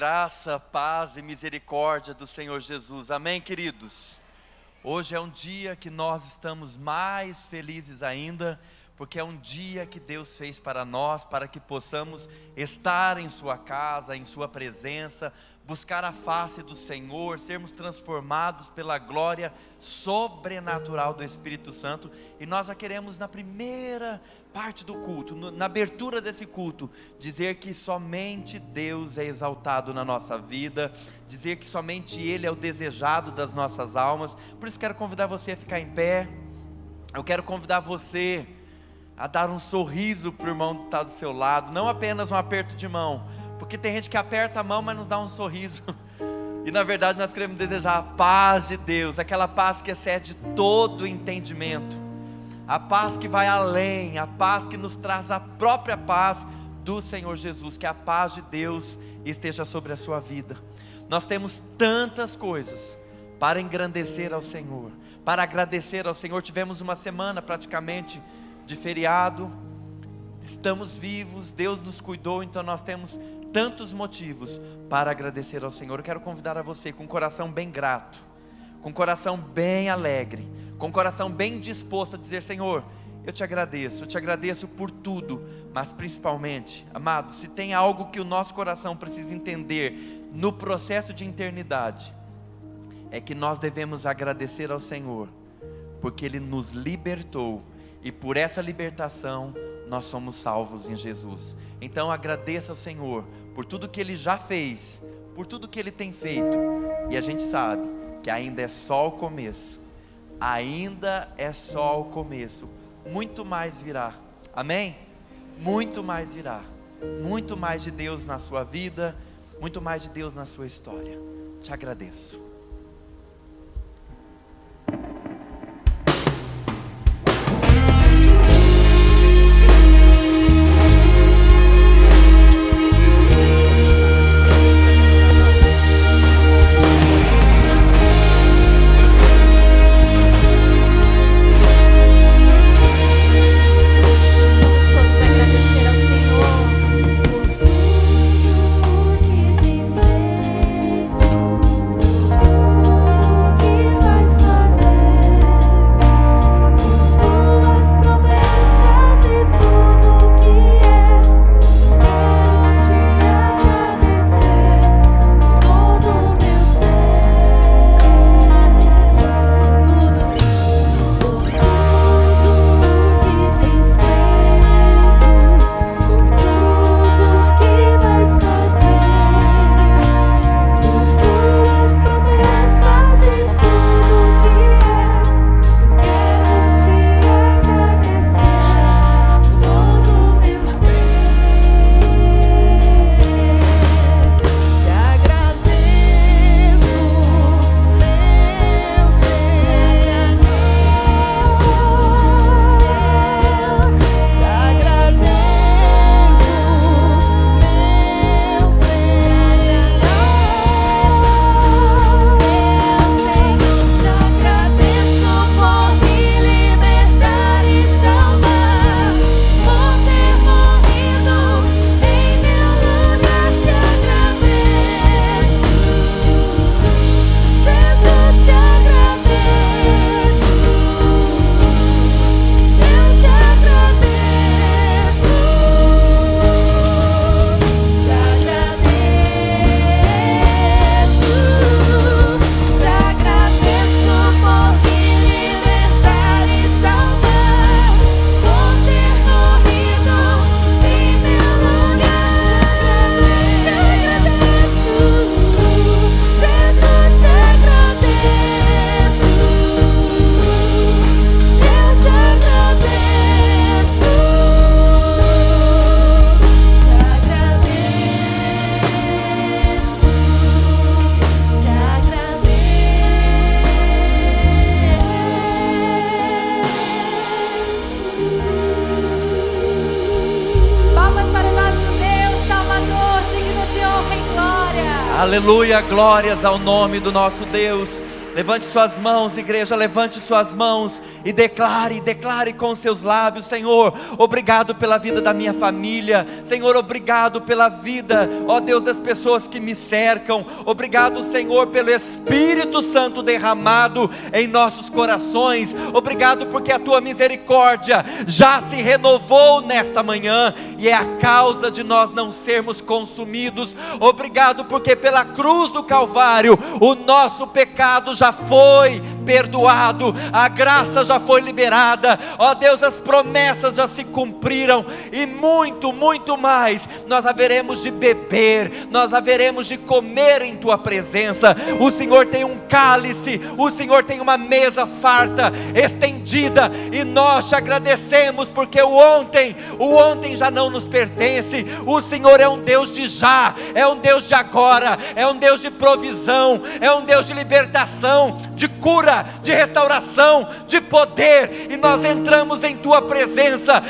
Graça, paz e misericórdia do Senhor Jesus. Amém, queridos? Hoje é um dia que nós estamos mais felizes ainda, porque é um dia que Deus fez para nós, para que possamos estar em sua casa, em sua presença, buscar a face do Senhor, sermos transformados pela glória sobrenatural do Espírito Santo. E nós já queremos, na primeira parte do culto, na abertura desse culto, dizer que somente Deus é exaltado na nossa vida, dizer que somente Ele é o desejado das nossas almas. Por isso quero convidar você a ficar em pé. Eu quero convidar você a dar um sorriso para o irmão que está do seu lado, não apenas um aperto de mão, porque tem gente que aperta a mão, mas nos dá um sorriso, e na verdade nós queremos desejar a paz de Deus, aquela paz que excede todo entendimento, a paz que vai além, a paz que nos traz a própria paz do Senhor Jesus. Que a paz de Deus esteja sobre a sua vida. Nós temos tantas coisas para engrandecer ao Senhor, para agradecer ao Senhor. Tivemos uma semana praticamente de feriado, estamos vivos, Deus nos cuidou, então nós temos tantos motivos para agradecer ao Senhor. Eu quero convidar a você com um coração bem grato, com um coração bem alegre, com um coração bem disposto a dizer: Senhor, eu te agradeço por tudo, mas principalmente, amado, se tem algo que o nosso coração precisa entender no processo de eternidade, é que nós devemos agradecer ao Senhor, porque Ele nos libertou, e por essa libertação nós somos salvos em Jesus. Então agradeça ao Senhor por tudo que Ele já fez, por tudo que Ele tem feito. E a gente sabe que ainda é só o começo. Ainda é só o começo. Muito mais virá. Amém? Muito mais virá. Muito mais de Deus na sua vida, muito mais de Deus na sua história. Te agradeço. Aleluia, glórias ao nome do nosso Deus. Levante suas mãos, igreja, levante suas mãos e declare com seus lábios: Senhor, obrigado pela vida da minha família. Senhor, obrigado pela vida, ó Deus, das pessoas que me cercam. Obrigado, Senhor, pelo Espírito Santo derramado em nossos corações. Obrigado porque a tua misericórdia já se renovou nesta manhã e é a causa de nós não sermos consumidos. Obrigado porque pela cruz do Calvário o nosso pecado já foi perdoado, a graça já foi liberada, ó Deus, as promessas já se cumpriram, e muito, muito mais nós haveremos de beber, nós haveremos de comer em tua presença. O Senhor tem um cálice, o Senhor tem uma mesa farta, estendida, e nós te agradecemos porque o ontem já não nos pertence. O Senhor é um Deus de já, é um Deus de agora, é um Deus de provisão, é um Deus de libertação, de cura, de restauração, de poder, e nós entramos em tua presença,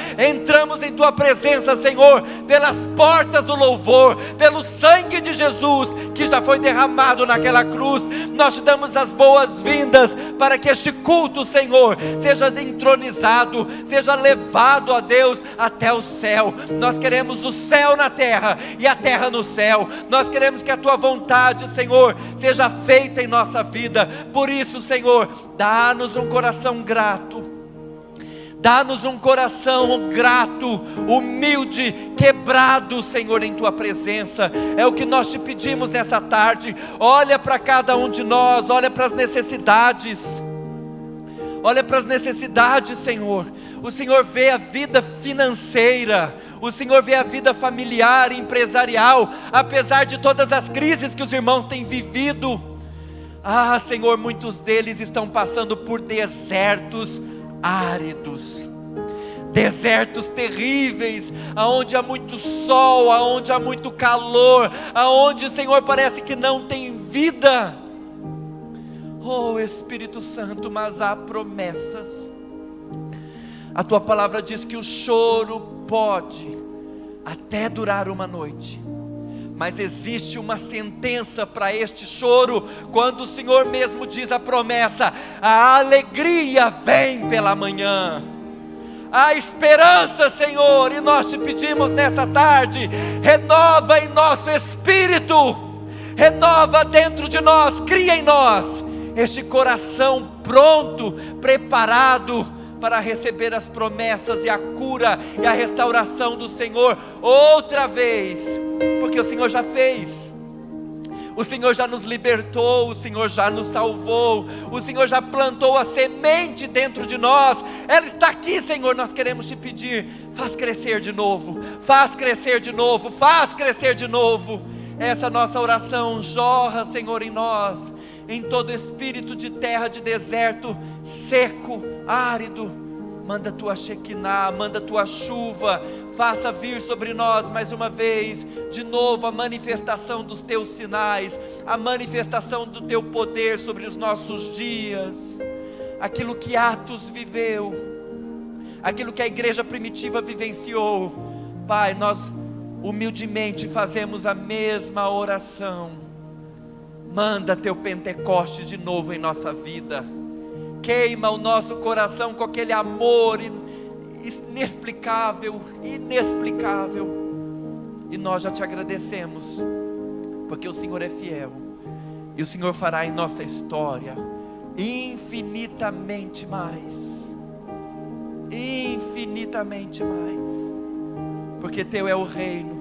Senhor, pelas portas do louvor, pelo sangue de Jesus que já foi derramado naquela cruz. Nós te damos as boas-vindas para que este culto, Senhor, seja entronizado, seja levado, ó Deus, até o céu. Nós queremos o céu na terra e a terra no céu. Nós queremos que a tua vontade, Senhor, seja feita em nossa vida. Por isso, Senhor, dá-nos um coração grato. Dá-nos um coração grato, humilde, quebrado, Senhor, em tua presença. É o que nós te pedimos nessa tarde. Olha para cada um de nós, olha para as necessidades. Olha para as necessidades, Senhor. O Senhor vê a vida financeira, o Senhor vê a vida familiar, empresarial, apesar de todas as crises que os irmãos têm vivido. Ah, Senhor, muitos deles estão passando por desertos áridos, desertos terríveis, aonde há muito sol, aonde há muito calor, aonde, Senhor, parece que não tem vida. Oh Espírito Santo, mas há promessas. A tua palavra diz que o choro pode até durar uma noite, mas existe uma sentença para este choro, quando o Senhor mesmo diz a promessa: a alegria vem pela manhã. A esperança, Senhor, e nós te pedimos nessa tarde: renova em nosso espírito, renova dentro de nós, cria em nós este coração pronto, preparado para receber as promessas e a cura e a restauração do Senhor outra vez, porque o Senhor já fez. O Senhor já nos libertou, o Senhor já nos salvou, o Senhor já plantou a semente dentro de nós. Ela está aqui, Senhor. Nós queremos te pedir: faz crescer de novo, faz crescer de novo, faz crescer de novo. Essa nossa oração jorra, Senhor, em nós, em todo espírito de terra, de deserto, seco, árido. Manda tua Shekinah, manda tua chuva, faça vir sobre nós mais uma vez, de novo, a manifestação dos teus sinais, a manifestação do teu poder sobre os nossos dias. Aquilo que Atos viveu, aquilo que a igreja primitiva vivenciou, Pai, nós humildemente fazemos a mesma oração. Manda teu Pentecoste de novo em nossa vida. Queima o nosso coração com aquele amor inexplicável, e nós já te agradecemos, porque o Senhor é fiel, e o Senhor fará em nossa história infinitamente mais, porque teu é o reino,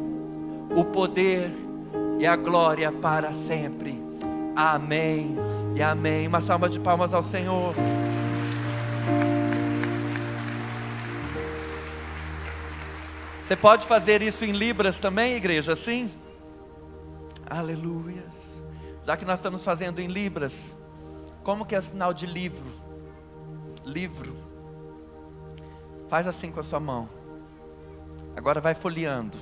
o poder e a glória para sempre. Amém e amém. Uma salva de palmas ao Senhor. Você pode fazer isso em libras também, igreja, assim? Aleluias. Já que nós estamos fazendo em libras, como que é sinal de livro? Livro. Faz assim com a sua mão. Agora vai folheando.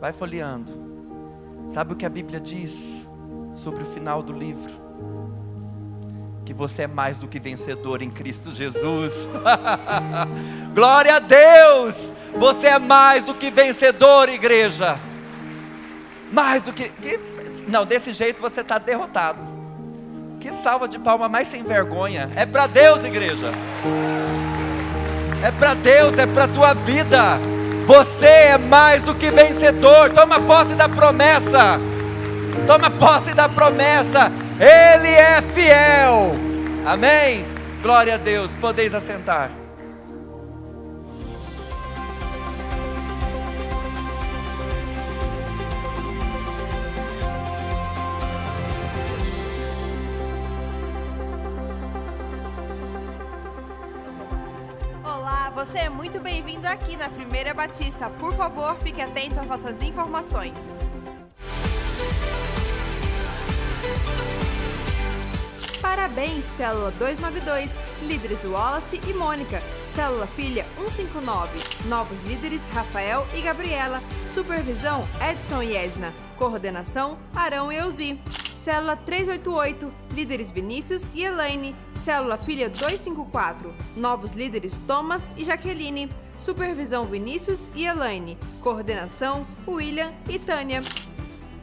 Vai folheando. Sabe o que a Bíblia diz sobre o final do livro? Que você é mais do que vencedor em Cristo Jesus. Glória a Deus! Você é mais do que vencedor, igreja. Mais do que... Não, desse jeito você está derrotado. Que salva de palma mais sem vergonha. É para Deus, igreja. É para Deus, é para a tua vida. Você é mais do que vencedor. Toma posse da promessa. Toma posse da promessa. Ele é fiel. Amém? Glória a Deus. Podeis assentar. Olá, você é muito bem-vindo aqui na Primeira Batista. Por favor, fique atento às nossas informações. Parabéns, Célula 292, líderes Wallace e Mônica. Célula Filha 159, novos líderes Rafael e Gabriela. Supervisão Edson e Edna. Coordenação Arão e Euzi. Célula 388, líderes Vinícius e Elaine. Célula Filha 254, novos líderes Thomas e Jaqueline. Supervisão Vinícius e Elaine. Coordenação William e Tânia.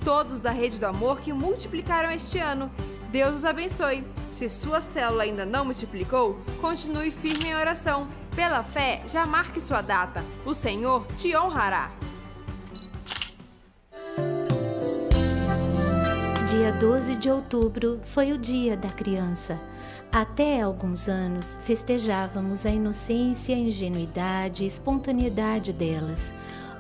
Todos da Rede do Amor que multiplicaram este ano. Deus os abençoe. Se sua célula ainda não multiplicou, continue firme em oração. Pela fé, já marque sua data. O Senhor te honrará. Dia 12 de outubro foi o Dia da Criança. Até alguns anos, festejávamos a inocência, ingenuidade e espontaneidade delas.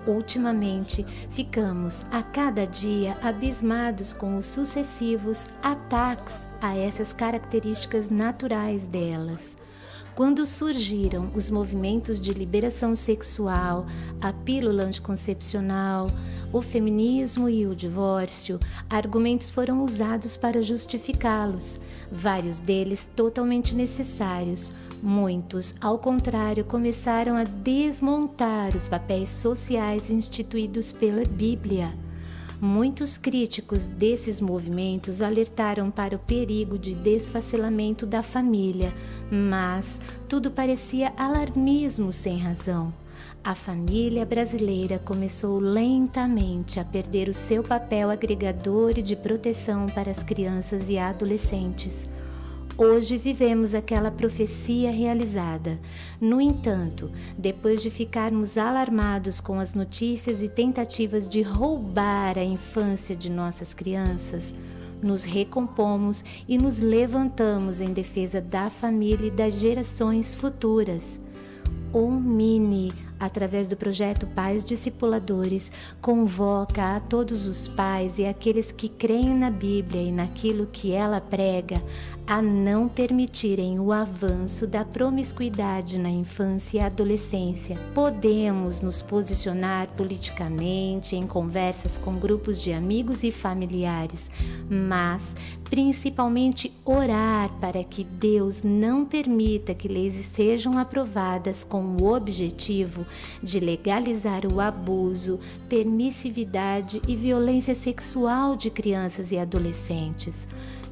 Ultimamente, ficamos a cada dia abismados com os sucessivos ataques a essas características naturais delas. Quando surgiram os movimentos de liberação sexual, a pílula anticoncepcional, o feminismo e o divórcio, argumentos foram usados para justificá-los, vários deles totalmente necessários. Muitos, ao contrário, começaram a desmontar os papéis sociais instituídos pela Bíblia. Muitos críticos desses movimentos alertaram para o perigo de desfacelamento da família, mas tudo parecia alarmismo sem razão. A família brasileira começou lentamente a perder o seu papel agregador e de proteção para as crianças e adolescentes. Hoje vivemos aquela profecia realizada. No entanto, depois de ficarmos alarmados com as notícias e tentativas de roubar a infância de nossas crianças, nos recompomos e nos levantamos em defesa da família e das gerações futuras. O MINI, através do projeto Pais Discipuladores, convoca a todos os pais e aqueles que creem na Bíblia e naquilo que ela prega a não permitirem o avanço da promiscuidade na infância e adolescência. Podemos nos posicionar politicamente em conversas com grupos de amigos e familiares, mas principalmente orar para que Deus não permita que leis sejam aprovadas com o objetivo de legalizar o abuso, permissividade e violência sexual de crianças e adolescentes.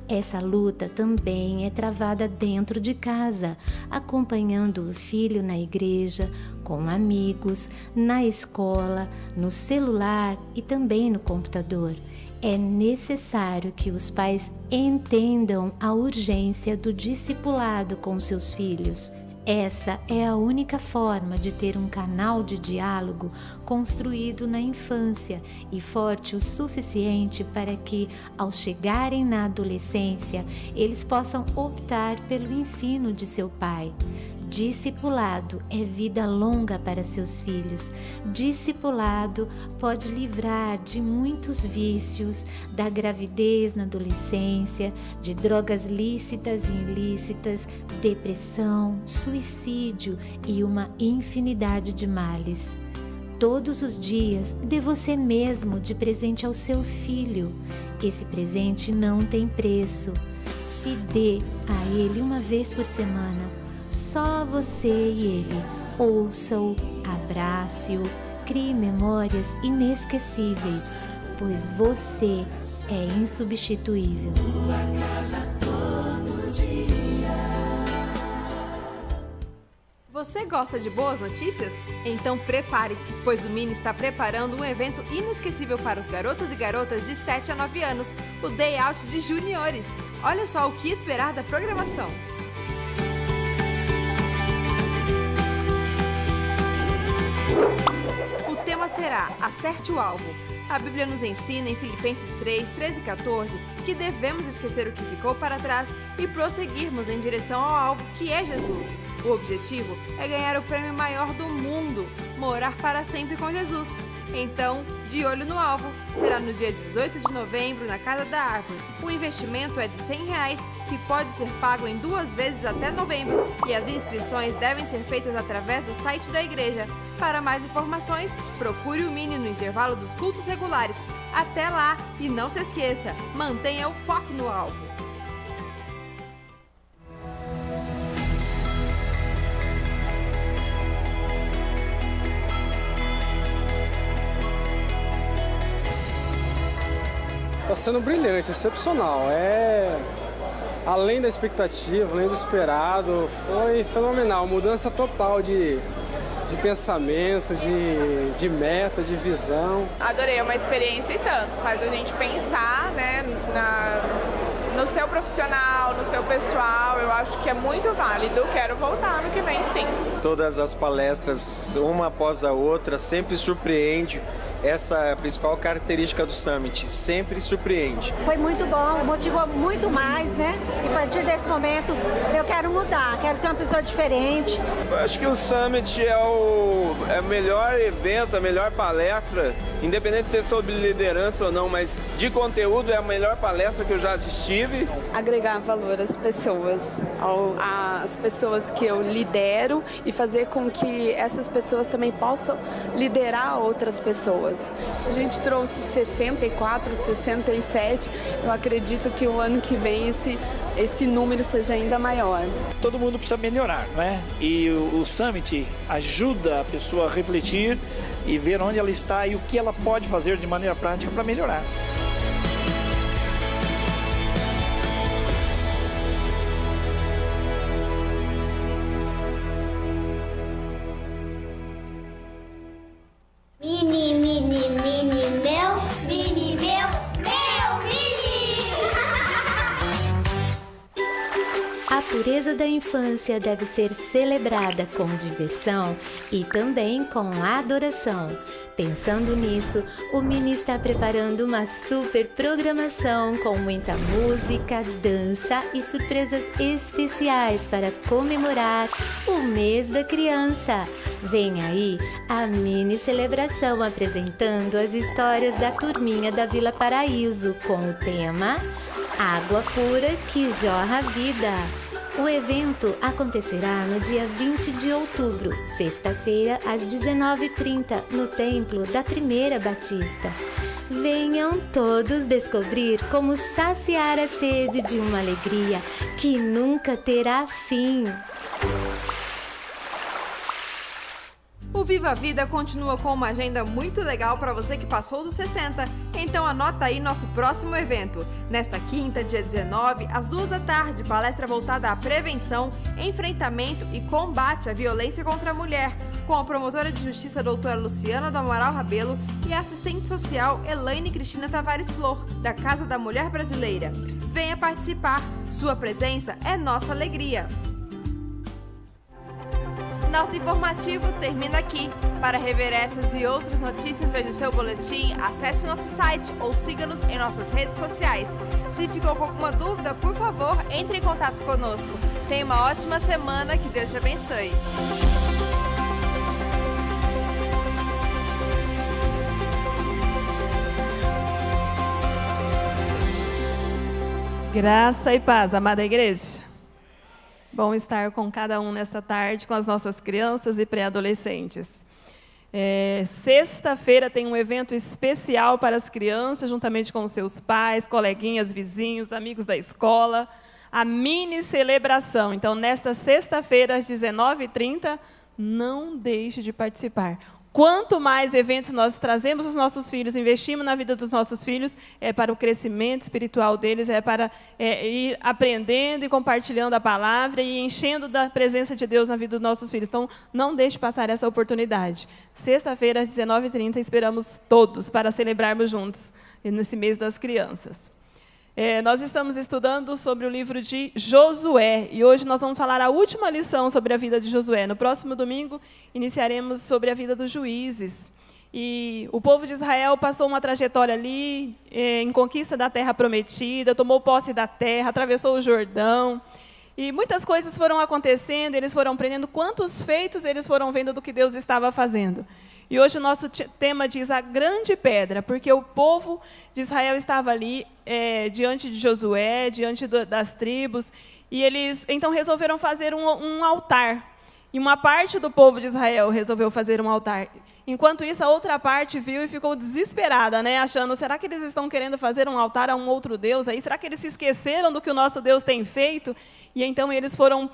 Essa luta também é travada dentro de casa, acompanhando o filho na igreja, com amigos, na escola, no celular e também no computador. É necessário que os pais entendam a urgência do discipulado com seus filhos. Essa é a única forma de ter um canal de diálogo construído na infância e forte o suficiente para que, ao chegarem na adolescência, eles possam optar pelo ensino de seu pai. Discipulado é vida longa para seus filhos. Discipulado pode livrar de muitos vícios, da gravidez na adolescência, de drogas lícitas e ilícitas, depressão, suicídio e uma infinidade de males. Todos os dias, dê você mesmo de presente ao seu filho. Esse presente não tem preço. Se dê a ele uma vez por semana. Só você e ele. Ouça-o, abrace-o, crie memórias inesquecíveis, pois você é insubstituível. Você gosta de boas notícias? Então prepare-se, pois o Mini está preparando um evento inesquecível para os garotos e garotas de 7 a 9 anos, o Day Out de Juniores. Olha só o que esperar da programação. O tema será Acerte o Alvo. A Bíblia nos ensina em Filipenses 3, 13 e 14 que devemos esquecer o que ficou para trás e prosseguirmos em direção ao alvo, que é Jesus. O objetivo é ganhar o prêmio maior do mundo, morar para sempre com Jesus. Então, de olho no alvo, será no dia 18 de novembro na Casa da Árvore. O investimento é de R$100, que pode ser pago em 2 vezes até novembro, e as inscrições devem ser feitas através do site da igreja. Para mais informações, procure o Mini no intervalo dos cultos regulares. Até lá! E não se esqueça, mantenha o foco no alvo. Está sendo brilhante, excepcional. Além da expectativa, além do esperado, foi fenomenal. Mudança total de pensamento, de meta, de visão. Adorei, é uma experiência e tanto. Faz a gente pensar, né, no seu profissional, no seu pessoal. Eu acho que é muito válido. Quero voltar no que vem, sim. Todas as palestras, uma após a outra, sempre surpreende. Essa é a principal característica do Summit, sempre surpreende. Foi muito bom, motivou muito mais, né? E a partir desse momento eu quero mudar, quero ser uma pessoa diferente. Eu acho que o Summit é o melhor evento, a melhor palestra, independente de ser sobre liderança ou não, mas de conteúdo é a melhor palestra que eu já estive. Agregar valor às pessoas, às pessoas que eu lidero e fazer com que essas pessoas também possam liderar outras pessoas. A gente trouxe 64, 67, eu acredito que o ano que vem esse número seja ainda maior. Todo mundo precisa melhorar, né? E o Summit ajuda a pessoa a refletir e ver onde ela está e o que ela pode fazer de maneira prática para melhorar. Mini, mini, mini, meu, mini, meu, mini! A pureza da infância deve ser celebrada com diversão e também com adoração. Pensando nisso, o Mini está preparando uma super programação com muita música, dança e surpresas especiais para comemorar o mês da criança. Vem aí a mini celebração apresentando as histórias da turminha da Vila Paraíso com o tema Água Pura que Jorra a Vida. O evento acontecerá no dia 20 de outubro, sexta-feira, às 19h30, no Templo da Primeira Batista. Venham todos descobrir como saciar a sede de uma alegria que nunca terá fim. O Viva a Vida continua com uma agenda muito legal para você que passou dos 60. Então anota aí nosso próximo evento. Nesta quinta, dia 19, às 14h, palestra voltada à prevenção, enfrentamento e combate à violência contra a mulher, com a promotora de justiça doutora Luciana do Amaral Rabelo e a assistente social Elaine Cristina Tavares Flor, da Casa da Mulher Brasileira. Venha participar, sua presença é nossa alegria. Nosso informativo termina aqui. Para rever essas e outras notícias, veja o seu boletim, acesse o nosso site ou siga-nos em nossas redes sociais. Se ficou com alguma dúvida, por favor, entre em contato conosco. Tenha uma ótima semana, que Deus te abençoe. Graça e paz, amada igreja. Bom estar com cada um nesta tarde, com as nossas crianças e pré-adolescentes. Sexta-feira tem um evento especial para as crianças, juntamente com os seus pais, coleguinhas, vizinhos, amigos da escola. A mini celebração. Então, nesta sexta-feira, às 19h30, não deixe de participar. quanto mais eventos nós trazemos os nossos filhos, investimos na vida dos nossos filhos, é para o crescimento espiritual deles, é para ir aprendendo e compartilhando a palavra e enchendo da presença de Deus na vida dos nossos filhos. Então, não deixe passar essa oportunidade. Sexta-feira, às 19h30, esperamos todos para celebrarmos juntos nesse mês das crianças. Nós estamos estudando sobre o livro de Josué, e hoje nós vamos falar a última lição sobre a vida de Josué. No próximo domingo, iniciaremos sobre a vida dos juízes. E o povo de Israel passou uma trajetória ali, em conquista da terra prometida, tomou posse da terra, atravessou o Jordão, e muitas coisas foram acontecendo, eles foram aprendendo quantos feitos eles foram vendo do que Deus estava fazendo. E hoje o nosso tema diz a grande pedra, porque o povo de Israel estava ali diante de Josué, diante das tribos, e eles então resolveram fazer um altar. E uma parte do povo de Israel resolveu fazer um altar. Enquanto isso, a outra parte viu e ficou desesperada, né? Achando, será que eles estão querendo fazer um altar a um outro Deus aí? Será que eles se esqueceram do que o nosso Deus tem feito? E então eles foram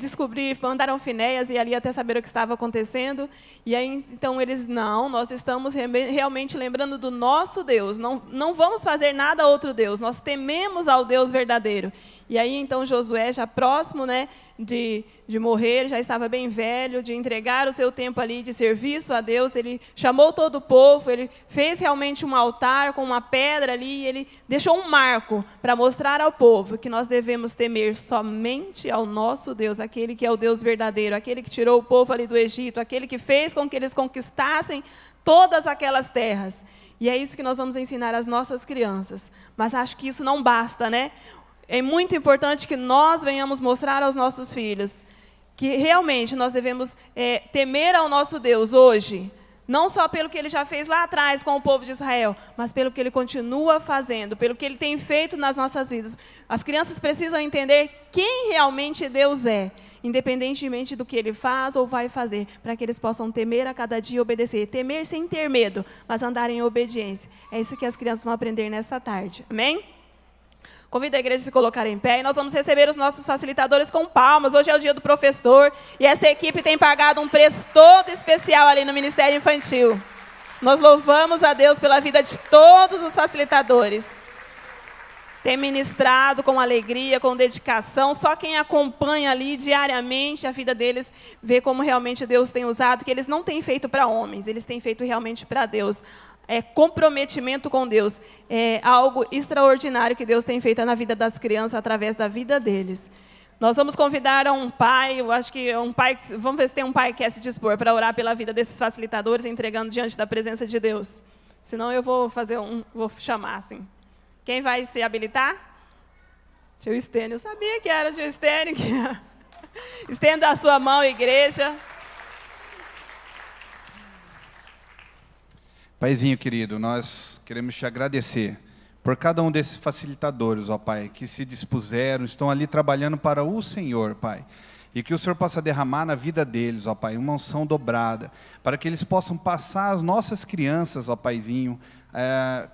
descobrir, mandaram Finéias e ali até saber o que estava acontecendo. E aí então eles, não, nós estamos realmente lembrando do nosso Deus. Não vamos fazer nada a outro Deus. Nós tememos ao Deus verdadeiro. E aí então Josué, já próximo, né, de morrer, já estava bem velho, de entregar o seu tempo ali de serviço a Deus, ele chamou todo o povo, ele fez realmente um altar com uma pedra ali, e ele deixou um marco para mostrar ao povo que nós devemos temer somente ao nosso Deus, aquele que é o Deus verdadeiro, aquele que tirou o povo ali do Egito, aquele que fez com que eles conquistassem todas aquelas terras. E é isso que nós vamos ensinar às nossas crianças. Mas acho que isso não basta, né? É muito importante que nós venhamos mostrar aos nossos filhos que realmente nós devemos temer ao nosso Deus hoje, não só pelo que Ele já fez lá atrás com o povo de Israel, mas pelo que Ele continua fazendo, pelo que Ele tem feito nas nossas vidas. As crianças precisam entender quem realmente Deus é, independentemente do que Ele faz ou vai fazer, para que eles possam temer a cada dia e obedecer. Temer sem ter medo, mas andar em obediência. É isso que as crianças vão aprender nesta tarde. Amém? Convido a igreja a se colocar em pé e nós vamos receber os nossos facilitadores com palmas. Hoje é o dia do professor e essa equipe tem pagado um preço todo especial ali no Ministério Infantil. Nós louvamos a Deus pela vida de todos os facilitadores. Tem ministrado com alegria, com dedicação. Só quem acompanha ali diariamente a vida deles vê como realmente Deus tem usado, que eles não têm feito para homens, eles têm feito realmente para Deus. É comprometimento com Deus, é algo extraordinário que Deus tem feito na vida das crianças através da vida deles. Nós vamos convidar um pai, eu acho que um pai, vamos ver se tem um pai que quer se dispor para orar pela vida desses facilitadores, entregando diante da presença de Deus. Senão eu vou vou chamar assim. Quem vai se habilitar? Tio Estênio, eu sabia que era tio Estênio. Estenda a sua mão, igreja. Paizinho querido, nós queremos te agradecer por cada um desses facilitadores, ó Pai, que se dispuseram, estão ali trabalhando para o Senhor, Pai. E que o Senhor possa derramar na vida deles, ó Pai, uma unção dobrada, para que eles possam passar às nossas crianças, ó Paizinho,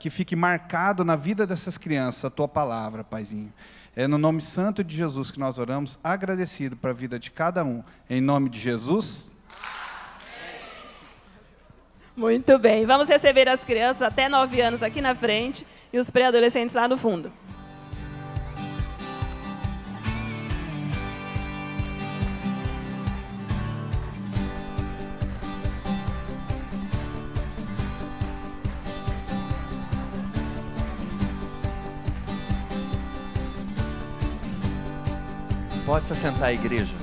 que fique marcado na vida dessas crianças a Tua palavra, Paizinho. É no nome santo de Jesus que nós oramos, agradecido para a vida de cada um. Em nome de Jesus. Muito bem, vamos receber as crianças até 9 anos aqui na frente e os pré-adolescentes lá no fundo. Pode se assentar, igreja.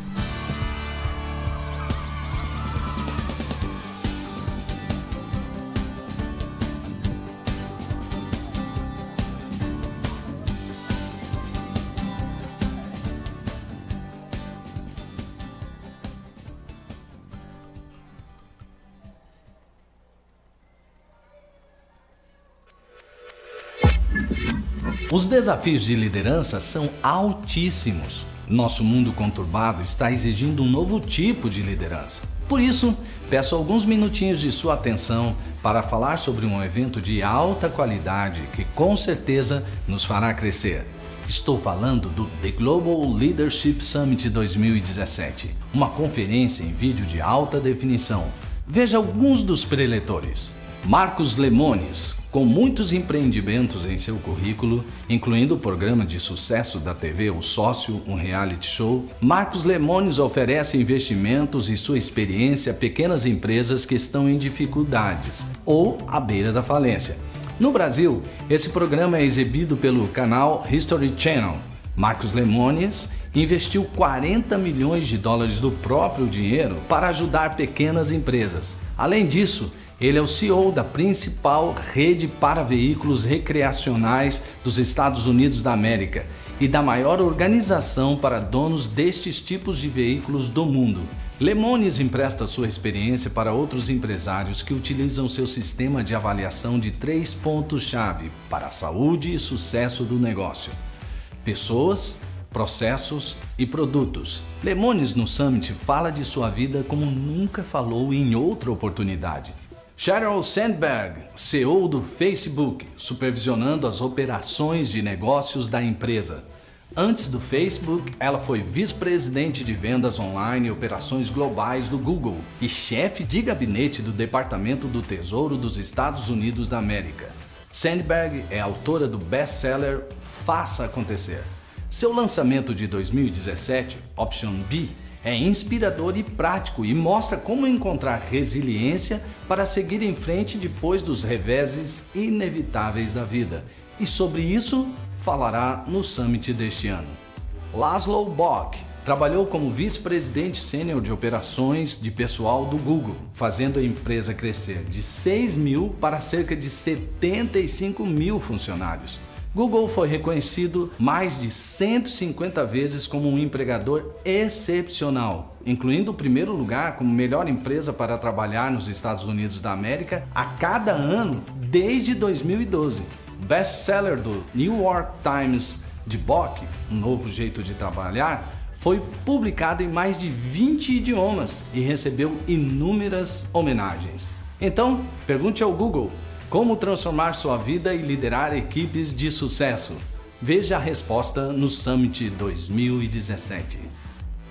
Os desafios de liderança são altíssimos. Nosso mundo conturbado está exigindo um novo tipo de liderança. Por isso, peço alguns minutinhos de sua atenção para falar sobre um evento de alta qualidade que com certeza nos fará crescer. Estou falando do The Global Leadership Summit 2017, uma conferência em vídeo de alta definição, Veja alguns dos preletores. Marcos Lemones, com muitos empreendimentos em seu currículo, incluindo o programa de sucesso da TV O Sócio, um reality show, Marcos Lemones oferece investimentos e sua experiência a pequenas empresas que estão em dificuldades ou à beira da falência. No Brasil, esse programa é exibido pelo canal History Channel. Marcos Lemones investiu $40 milhões do próprio dinheiro para ajudar pequenas empresas. Além disso, ele é o CEO da principal rede para veículos recreacionais dos Estados Unidos da América e da maior organização para donos destes tipos de veículos do mundo. Lemones empresta sua experiência para outros empresários que utilizam seu sistema de avaliação de 3 pontos-chave para a saúde e sucesso do negócio: pessoas, processos e produtos. Lemones no Summit fala de sua vida como nunca falou em outra oportunidade. Sheryl Sandberg, CEO do Facebook, supervisionando as operações de negócios da empresa. Antes do Facebook, ela foi vice-presidente de vendas online e operações globais do Google e chefe de gabinete do Departamento do Tesouro dos Estados Unidos da América. Sandberg é autora do best-seller Faça Acontecer. Seu lançamento de 2017, Option B, é inspirador e prático e mostra como encontrar resiliência para seguir em frente depois dos reveses inevitáveis da vida. E sobre isso falará no Summit deste ano. Laszlo Bock trabalhou como vice-presidente sênior de operações de pessoal do Google, fazendo a empresa crescer de 6 mil para cerca de 75 mil funcionários. Google foi reconhecido mais de 150 vezes como um empregador excepcional, incluindo o primeiro lugar como melhor empresa para trabalhar nos Estados Unidos da América a cada ano desde 2012. Best-seller do New York Times de Bock, Um Novo Jeito de Trabalhar, foi publicado em mais de 20 idiomas e recebeu inúmeras homenagens. Então, pergunte ao Google: como transformar sua vida e liderar equipes de sucesso? Veja a resposta no Summit 2017.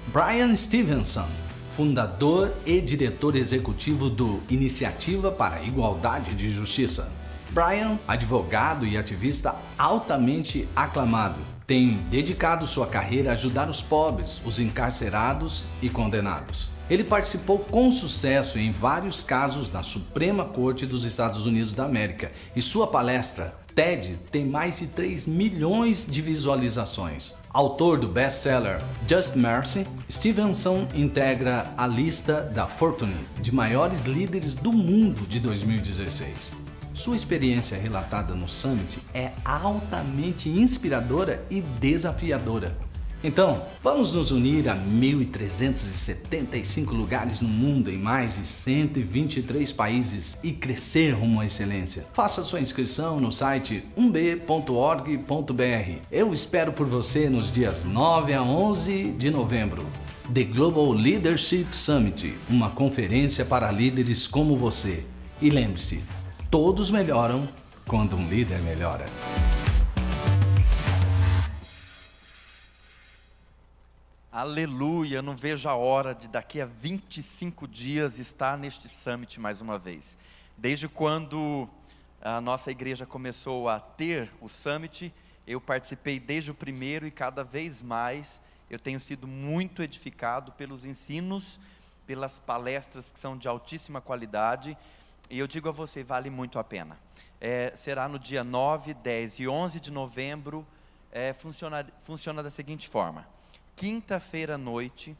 Brian Stevenson, fundador e diretor executivo do Iniciativa para a Igualdade de Justiça. Brian, advogado e ativista altamente aclamado, tem dedicado sua carreira a ajudar os pobres, os encarcerados e condenados. Ele participou com sucesso em vários casos na Suprema Corte dos Estados Unidos da América e sua palestra TED tem mais de 3 milhões de visualizações. Autor do best-seller Just Mercy, Stevenson integra a lista da Fortune de maiores líderes do mundo de 2016. Sua experiência relatada no Summit é altamente inspiradora e desafiadora. Então, vamos nos unir a 1.375 lugares no mundo em mais de 123 países e crescer rumo à excelência. Faça sua inscrição no site 1b.org.br. Eu espero por você nos dias 9 a 11 de novembro. The Global Leadership Summit, uma conferência para líderes como você. E lembre-se, todos melhoram quando um líder melhora. Aleluia, eu não vejo a hora de daqui a 25 dias estar neste Summit mais uma vez. Desde quando a nossa igreja começou a ter o Summit, eu participei desde o primeiro e cada vez mais eu tenho sido muito edificado pelos ensinos, pelas palestras que são de altíssima qualidade. E eu digo a você, vale muito a pena. Será no dia 9, 10 e 11 de novembro, funciona da seguinte forma: quinta-feira à noite,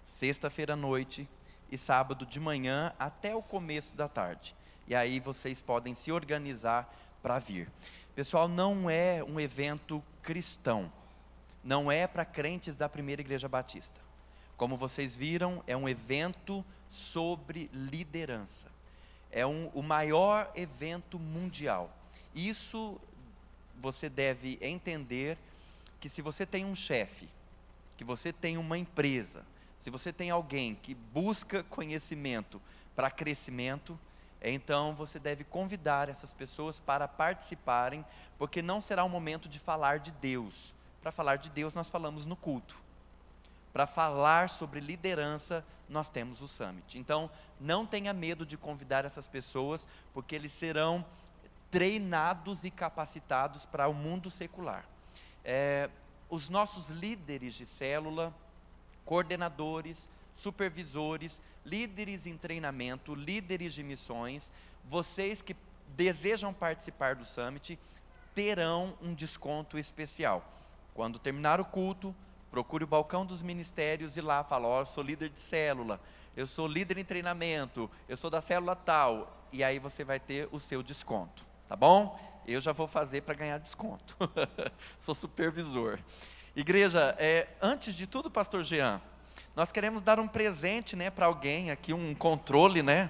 sexta-feira à noite e sábado de manhã até o começo da tarde. E aí vocês podem se organizar para vir. Pessoal, não é um evento cristão, não é para crentes da Primeira Igreja Batista. Como vocês viram, é um evento sobre liderança. É o maior evento mundial. Isso você deve entender, que se você tem um chefe, que você tem uma empresa, se você tem alguém que busca conhecimento para crescimento, então você deve convidar essas pessoas para participarem, porque não será um momento de falar de Deus. Para falar de Deus nós falamos no culto. para falar sobre liderança, nós temos o Summit. Então, não tenha medo de convidar essas pessoas, porque eles serão treinados e capacitados para o mundo secular. Os nossos líderes de célula, coordenadores, supervisores, líderes em treinamento, líderes de missões, vocês que desejam participar do Summit, terão um desconto especial. Quando terminar o culto, procure o balcão dos ministérios e lá fala: ó, eu sou líder de célula, eu sou líder em treinamento, eu sou da célula tal, e aí você vai ter o seu desconto, tá bom? Eu já vou fazer para ganhar desconto. Sou supervisor. Igreja, antes de tudo, pastor Jean, nós queremos dar um presente, né, para alguém aqui, um controle, né?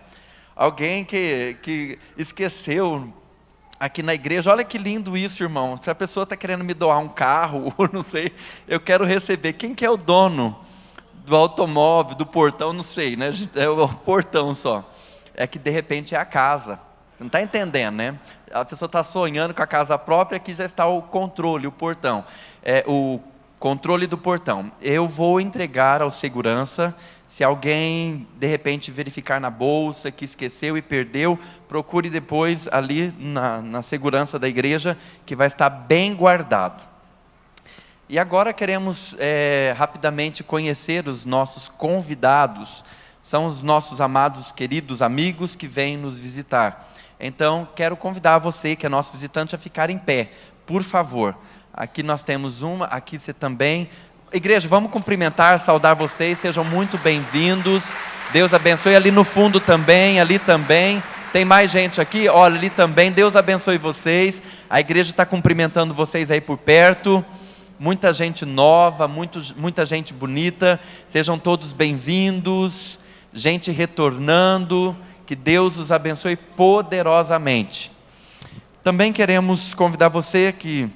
Alguém que esqueceu aqui na igreja. Olha que lindo isso, irmão. Se a pessoa está querendo me doar um carro, ou não sei, eu quero receber. Quem que é o dono do automóvel, do portão? Não sei, né? É o portão só. É que de repente é a casa. Você não está entendendo, né? A pessoa está sonhando com a casa própria, aqui já está o controle, o portão. O controle do portão. Eu vou entregar ao segurança. Se alguém, de repente, verificar na bolsa que esqueceu e perdeu, procure depois ali na segurança da igreja, que vai estar bem guardado. E agora queremos rapidamente conhecer os nossos convidados. São os nossos amados, queridos amigos que vêm nos visitar. Então, quero convidar você, que é nosso visitante, a ficar em pé, por favor. Aqui nós temos uma, aqui você também. Igreja, vamos cumprimentar, saudar vocês, sejam muito bem-vindos. Deus abençoe. Ali no fundo também, ali também. Tem mais gente aqui? Olha, ali também. Deus abençoe vocês. A igreja está cumprimentando vocês aí por perto. Muita gente nova, muita gente bonita. Sejam todos bem-vindos. Gente retornando. Que Deus os abençoe poderosamente. Também queremos convidar você que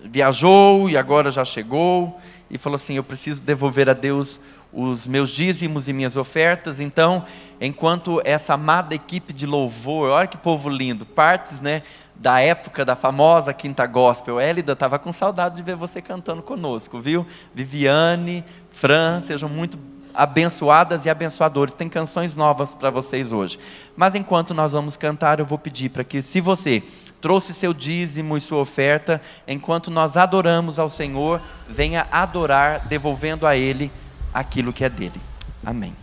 viajou e agora já chegou e falou assim: eu preciso devolver a Deus os meus dízimos e minhas ofertas. Então, enquanto essa amada equipe de louvor, olha que povo lindo, partes, né, da época da famosa Quinta Gospel. Hélida, estava com saudade de ver você cantando conosco, viu? Viviane, Fran, sejam muito abençoadas e abençoadores. Tem canções novas para vocês hoje. Mas enquanto nós vamos cantar, eu vou pedir para que, se você trouxe seu dízimo e sua oferta, enquanto nós adoramos ao Senhor, venha adorar, devolvendo a Ele aquilo que é dele. Amém.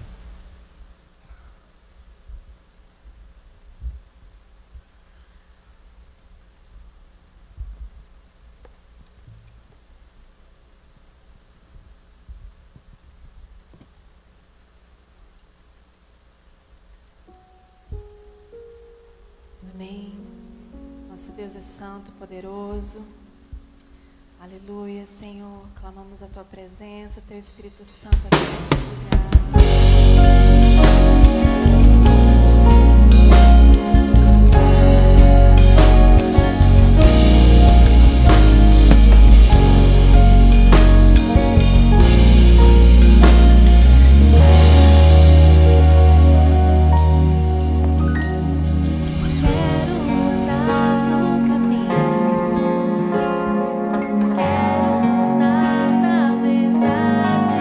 Amém. Nosso Deus é santo, poderoso. Aleluia, Senhor. Clamamos a Tua presença, o Teu Espírito Santo aqui nesse lugar. Quero andar na verdade.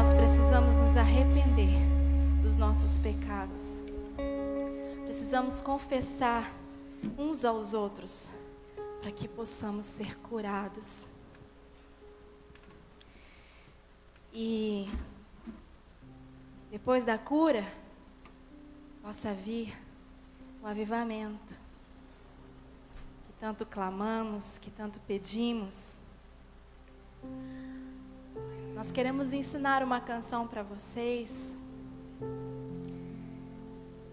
Nós precisamos nos arrepender dos nossos pecados. Precisamos confessar uns aos outros para que possamos ser curados. E depois da cura, possa vir o avivamento que tanto clamamos, que tanto pedimos. Nós queremos ensinar uma canção para vocês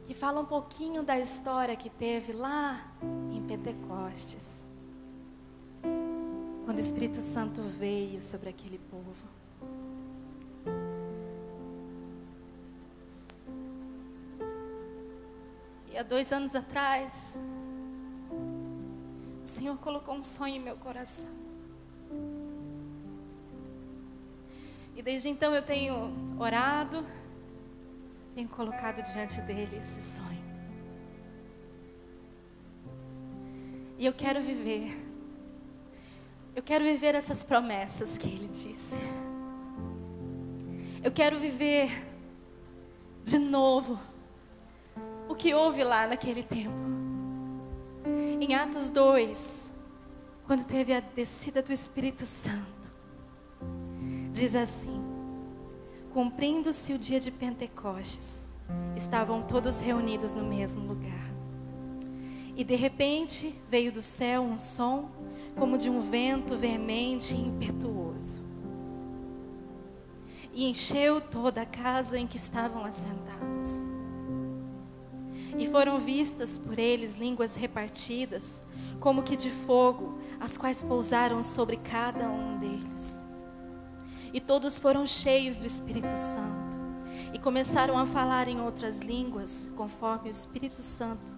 que fala um pouquinho da história que teve lá em Pentecostes, quando o Espírito Santo veio sobre aquele povo. E há 2 anos atrás, o Senhor colocou um sonho em meu coração. E desde então eu tenho orado, tenho colocado diante dele esse sonho. E eu quero viver essas promessas que ele disse. Eu quero viver de novo o que houve lá naquele tempo. Em Atos 2, quando teve a descida do Espírito Santo, diz assim: cumprindo-se o dia de Pentecostes, estavam todos reunidos no mesmo lugar. E de repente veio do céu um som como de um vento veemente e impetuoso, e encheu toda a casa em que estavam assentados. E foram vistas por eles línguas repartidas, como que de fogo, as quais pousaram sobre cada um deles. E todos foram cheios do Espírito Santo, e começaram a falar em outras línguas, conforme o Espírito Santo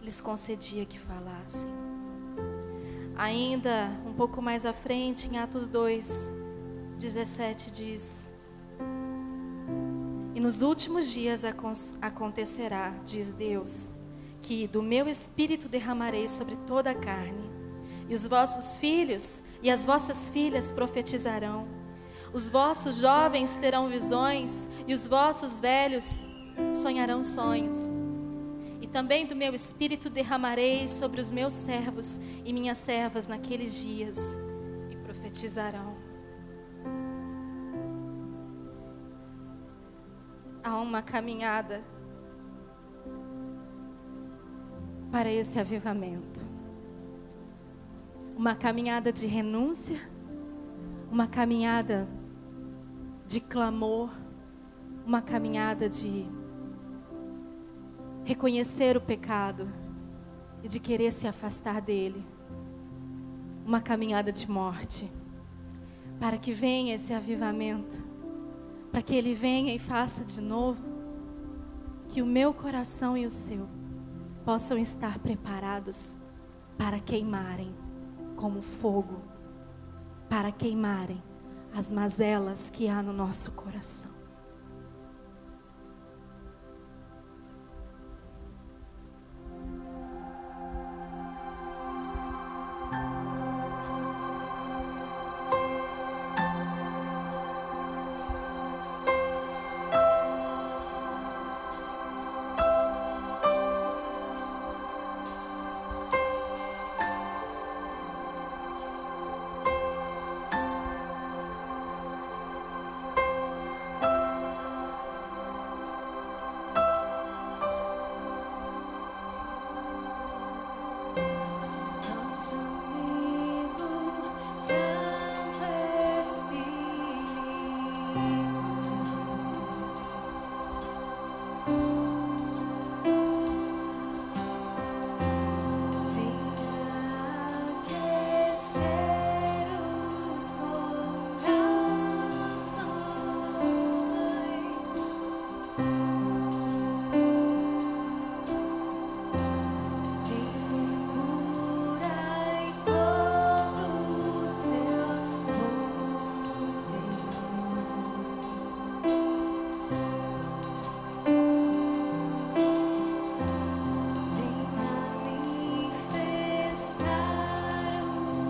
lhes concedia que falassem. Ainda um pouco mais à frente, em Atos 2, 17 diz: e nos últimos dias acontecerá, diz Deus, que do meu Espírito derramarei sobre toda a carne, e os vossos filhos e as vossas filhas profetizarão, os vossos jovens terão visões, e os vossos velhos sonharão sonhos. E também do meu Espírito derramarei sobre os meus servos e minhas servas naqueles dias, e profetizarão. Há uma caminhada para esse avivamento. Uma caminhada de renúncia, uma caminhada de clamor, uma caminhada de reconhecer o pecado e de querer se afastar dele. Uma caminhada de morte, para que venha esse avivamento, para que ele venha e faça de novo, que o meu coração e o seu possam estar preparados para queimarem como fogo, para queimarem as mazelas que há no nosso coração.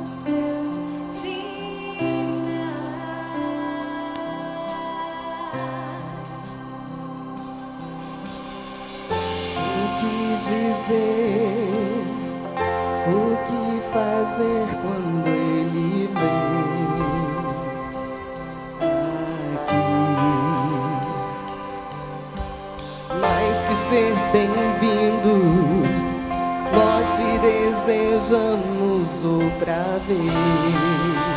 Você dizer, o que fazer quando ele vem aqui. Mais que ser bem-vindo, nós te desejamos outra vez.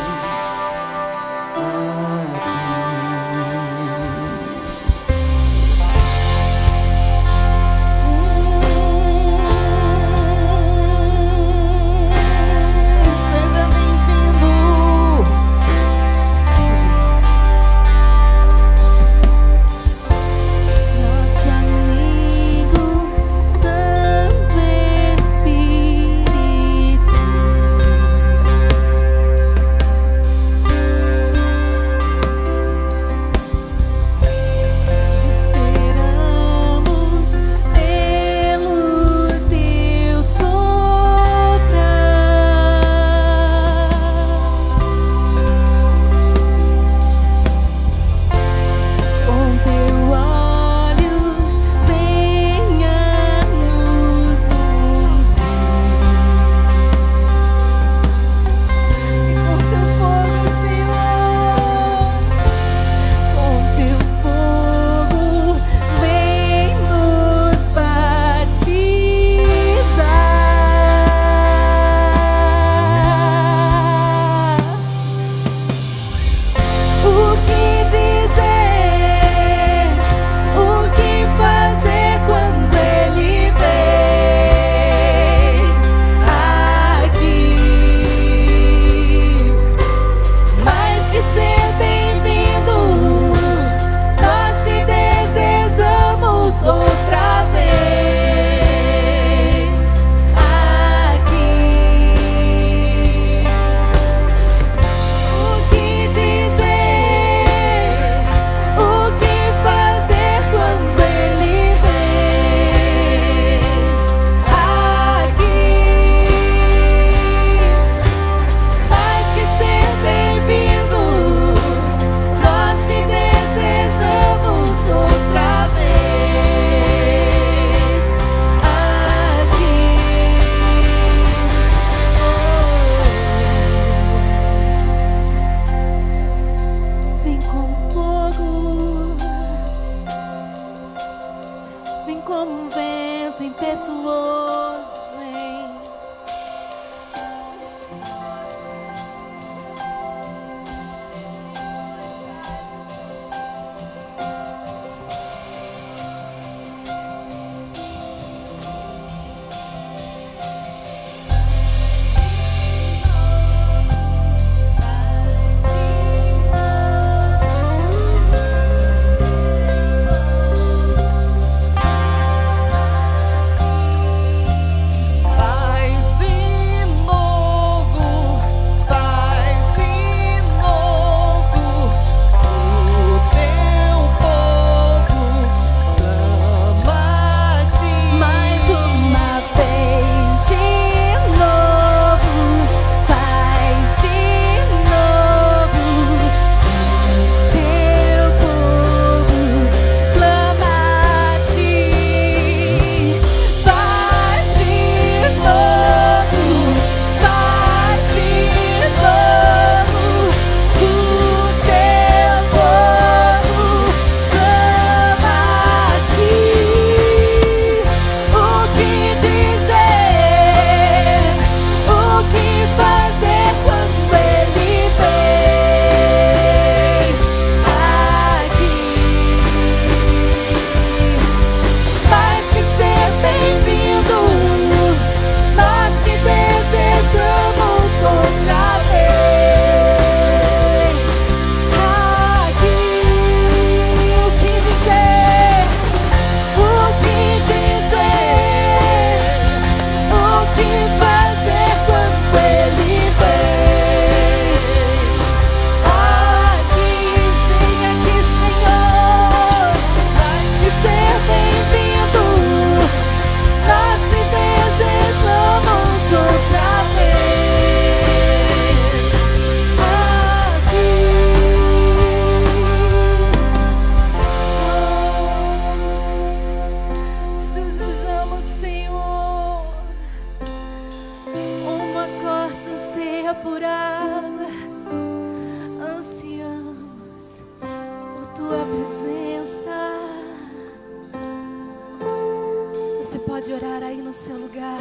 Você pode orar aí no seu lugar.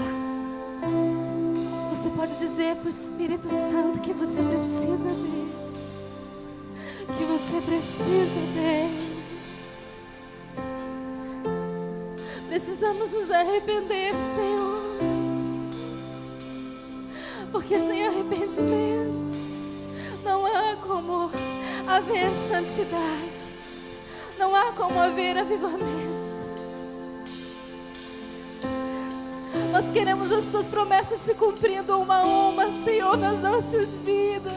Você pode dizer para o Espírito Santo que você precisa dele. Que você precisa dele. Precisamos nos arrepender, Senhor. Porque sem arrependimento não há como haver santidade. Não há como haver avivamento. Nós queremos as Tuas promessas se cumprindo uma a uma, Senhor, nas nossas vidas.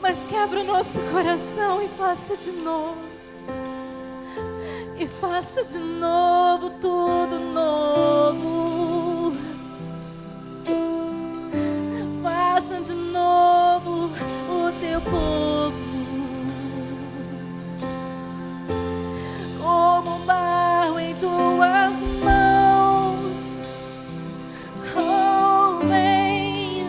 Mas quebra o nosso coração e faça de novo. E faça de novo tudo novo. Faça de novo o Teu povo. Como um barro em Tuas mãos. Oh, vem,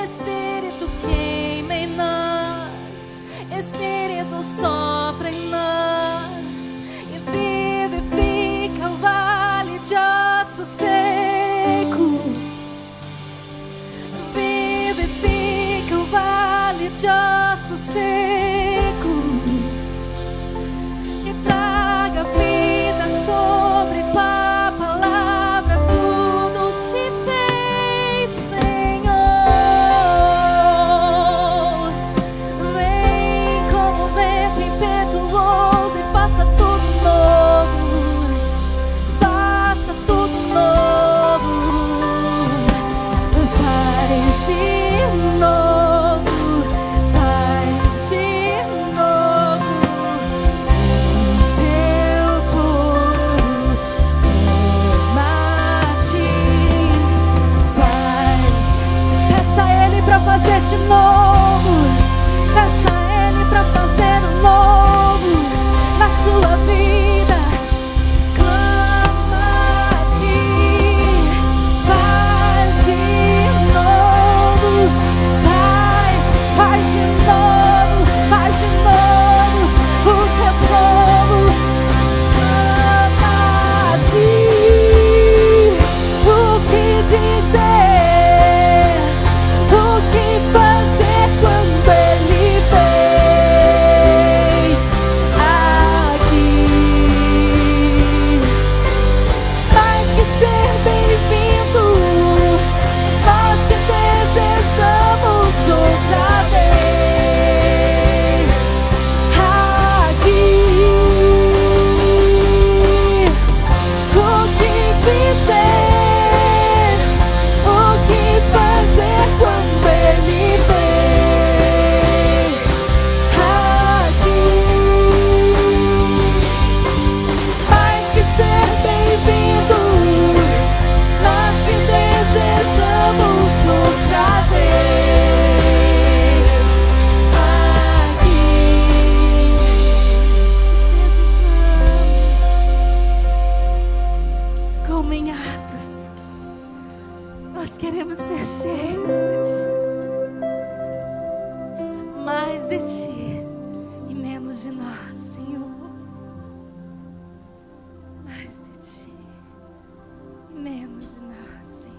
Espírito, queima em nós. Espírito, sopra em nós. E vivifica o vale de ossos secos. Vivifica o vale de ossos secos. E traga vida sobre Tua palavra. Tudo se fez, Senhor. Vem como vento impetuoso e faça tudo novo. Faça tudo novo. Faz de novo. Faz de novo. Teu povo ama-te. Peça a Ele pra fazer de novo. Peça a Ele pra fazer um novo na sua vida. Clama-te. Faz de novo. Faz de novo. Faz de novo o Teu povo. Ama-te. O que dizer? O que fazer quando Ele vem aqui? Mais que ser bem-vindo, nós te desejamos outra vez aqui. O que dizer? O que fazer quando Ele vem aqui? Mais que ser bem-vindo, nós te desejamos outra vez aqui. Te desejamos como em Atos. Nós queremos ser cheios de Ti. Mais de Ti e menos de nós, Senhor. Mais de Ti e menos de nós, Senhor.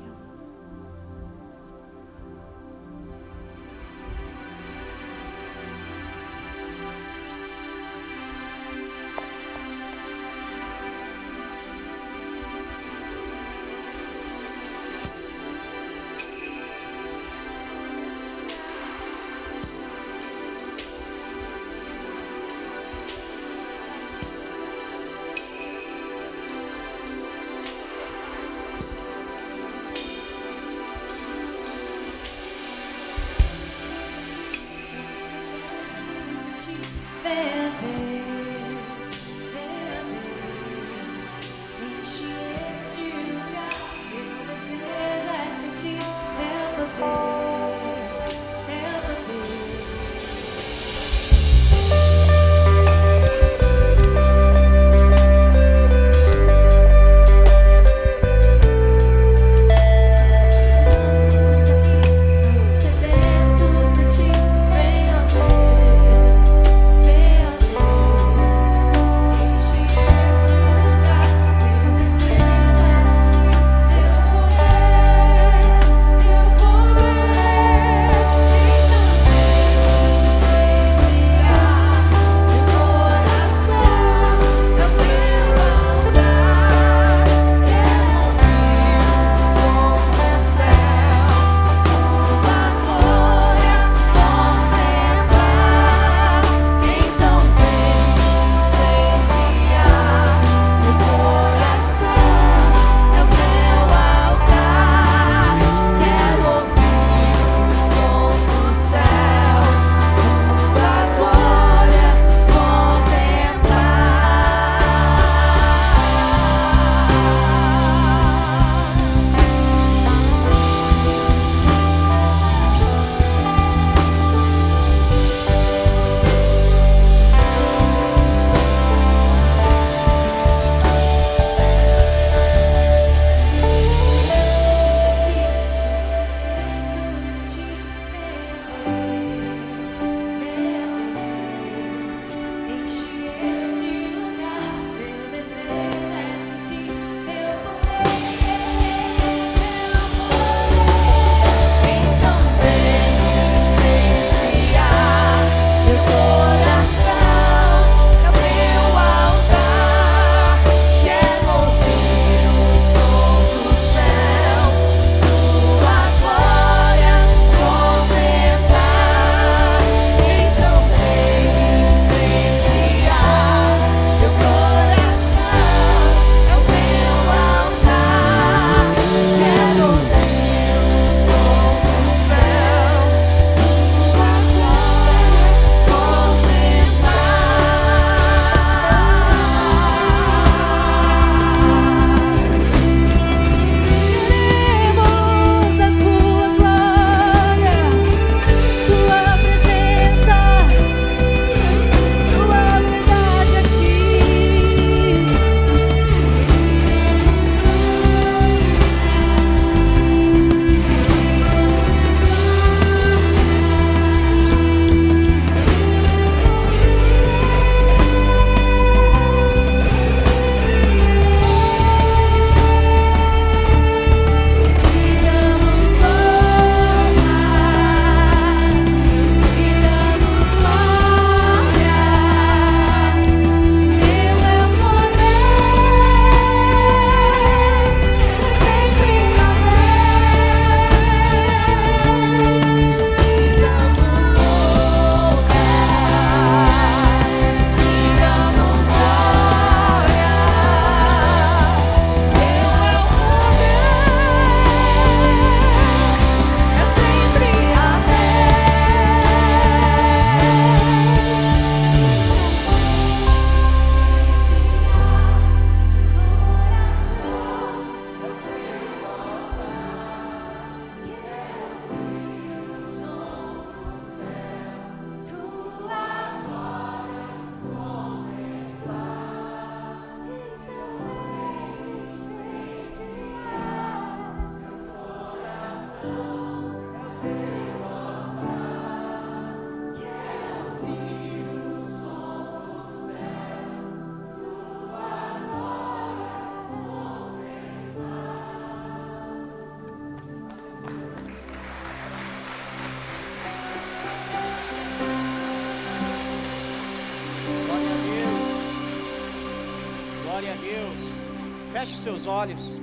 Feche os seus olhos.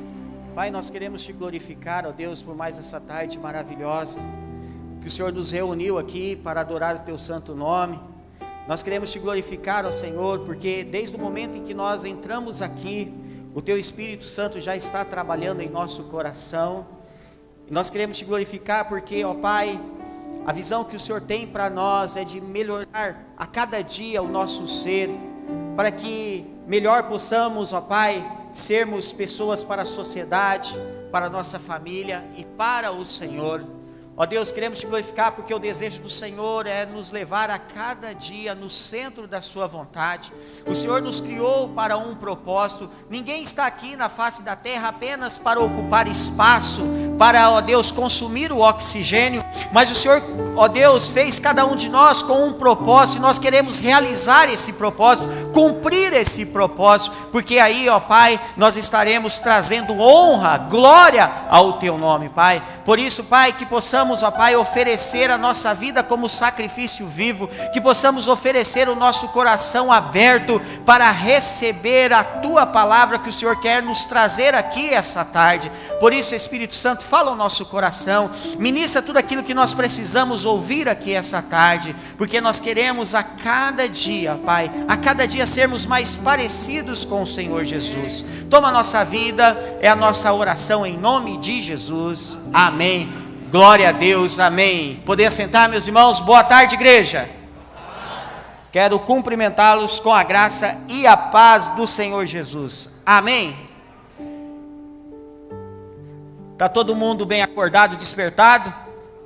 Pai, nós queremos te glorificar, ó Deus, por mais essa tarde maravilhosa, que o Senhor nos reuniu aqui para adorar o teu santo nome. Nós queremos te glorificar, ó Senhor, porque desde o momento em que nós entramos aqui, o teu Espírito Santo já está trabalhando em nosso coração. E nós queremos te glorificar porque, ó Pai, a visão que o Senhor tem para nós é de melhorar a cada dia o nosso ser, para que melhor possamos, ó Pai, sermos pessoas para a sociedade, para a nossa família e para o Senhor. Ó Deus, queremos te glorificar porque o desejo do Senhor é nos levar a cada dia no centro da sua vontade. O Senhor nos criou para um propósito. Ninguém está aqui na face da terra apenas para ocupar espaço, para, ó Deus, consumir o oxigênio, mas o Senhor, ó Deus, fez cada um de nós com um propósito, e nós queremos realizar esse propósito, cumprir esse propósito, porque aí, ó Pai, nós estaremos trazendo honra, glória ao teu nome, Pai. Por isso, Pai, que possamos, ó Pai, oferecer a nossa vida como sacrifício vivo, que possamos oferecer o nosso coração aberto para receber a tua palavra que o Senhor quer nos trazer aqui essa tarde. Por isso, Espírito Santo, fala ao nosso coração, ministra tudo aquilo que nós precisamos ouvir aqui essa tarde, porque nós queremos a cada dia, Pai, a cada dia sermos mais parecidos com o Senhor Jesus. Toma a nossa vida, é a nossa oração em nome de Jesus, amém. Glória a Deus, amém. Poder sentar, meus irmãos. Boa tarde, igreja. Quero cumprimentá-los com a graça e a paz do Senhor Jesus, amém. Está todo mundo bem acordado, despertado?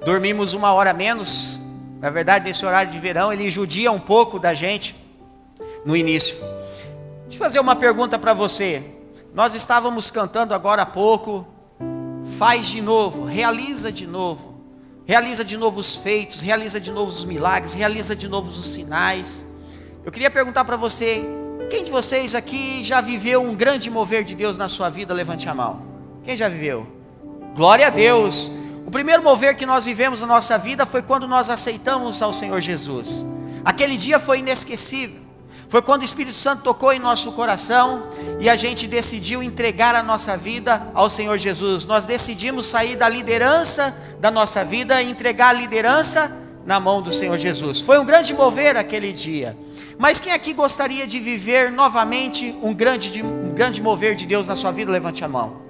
Dormimos 1 hora menos. Na verdade, nesse horário de verão, ele judia um pouco da gente no início. Deixa eu fazer uma pergunta para você. Nós estávamos cantando agora há pouco, faz de novo, realiza de novo os feitos, realiza de novo os milagres, realiza de novo os sinais. Eu queria perguntar para você, quem de vocês aqui já viveu um grande mover de Deus na sua vida? Levante a mão. Quem já viveu? Glória a Deus. O primeiro mover que nós vivemos na nossa vida foi quando nós aceitamos ao Senhor Jesus. Aquele dia foi inesquecível. Foi quando o Espírito Santo tocou em nosso coração e a gente decidiu entregar a nossa vida ao Senhor Jesus. Nós decidimos sair da liderança da nossa vida e entregar a liderança na mão do Senhor Jesus. Foi um grande mover aquele dia. Mas quem aqui gostaria de viver novamente um grande mover de Deus na sua vida? Levante a mão.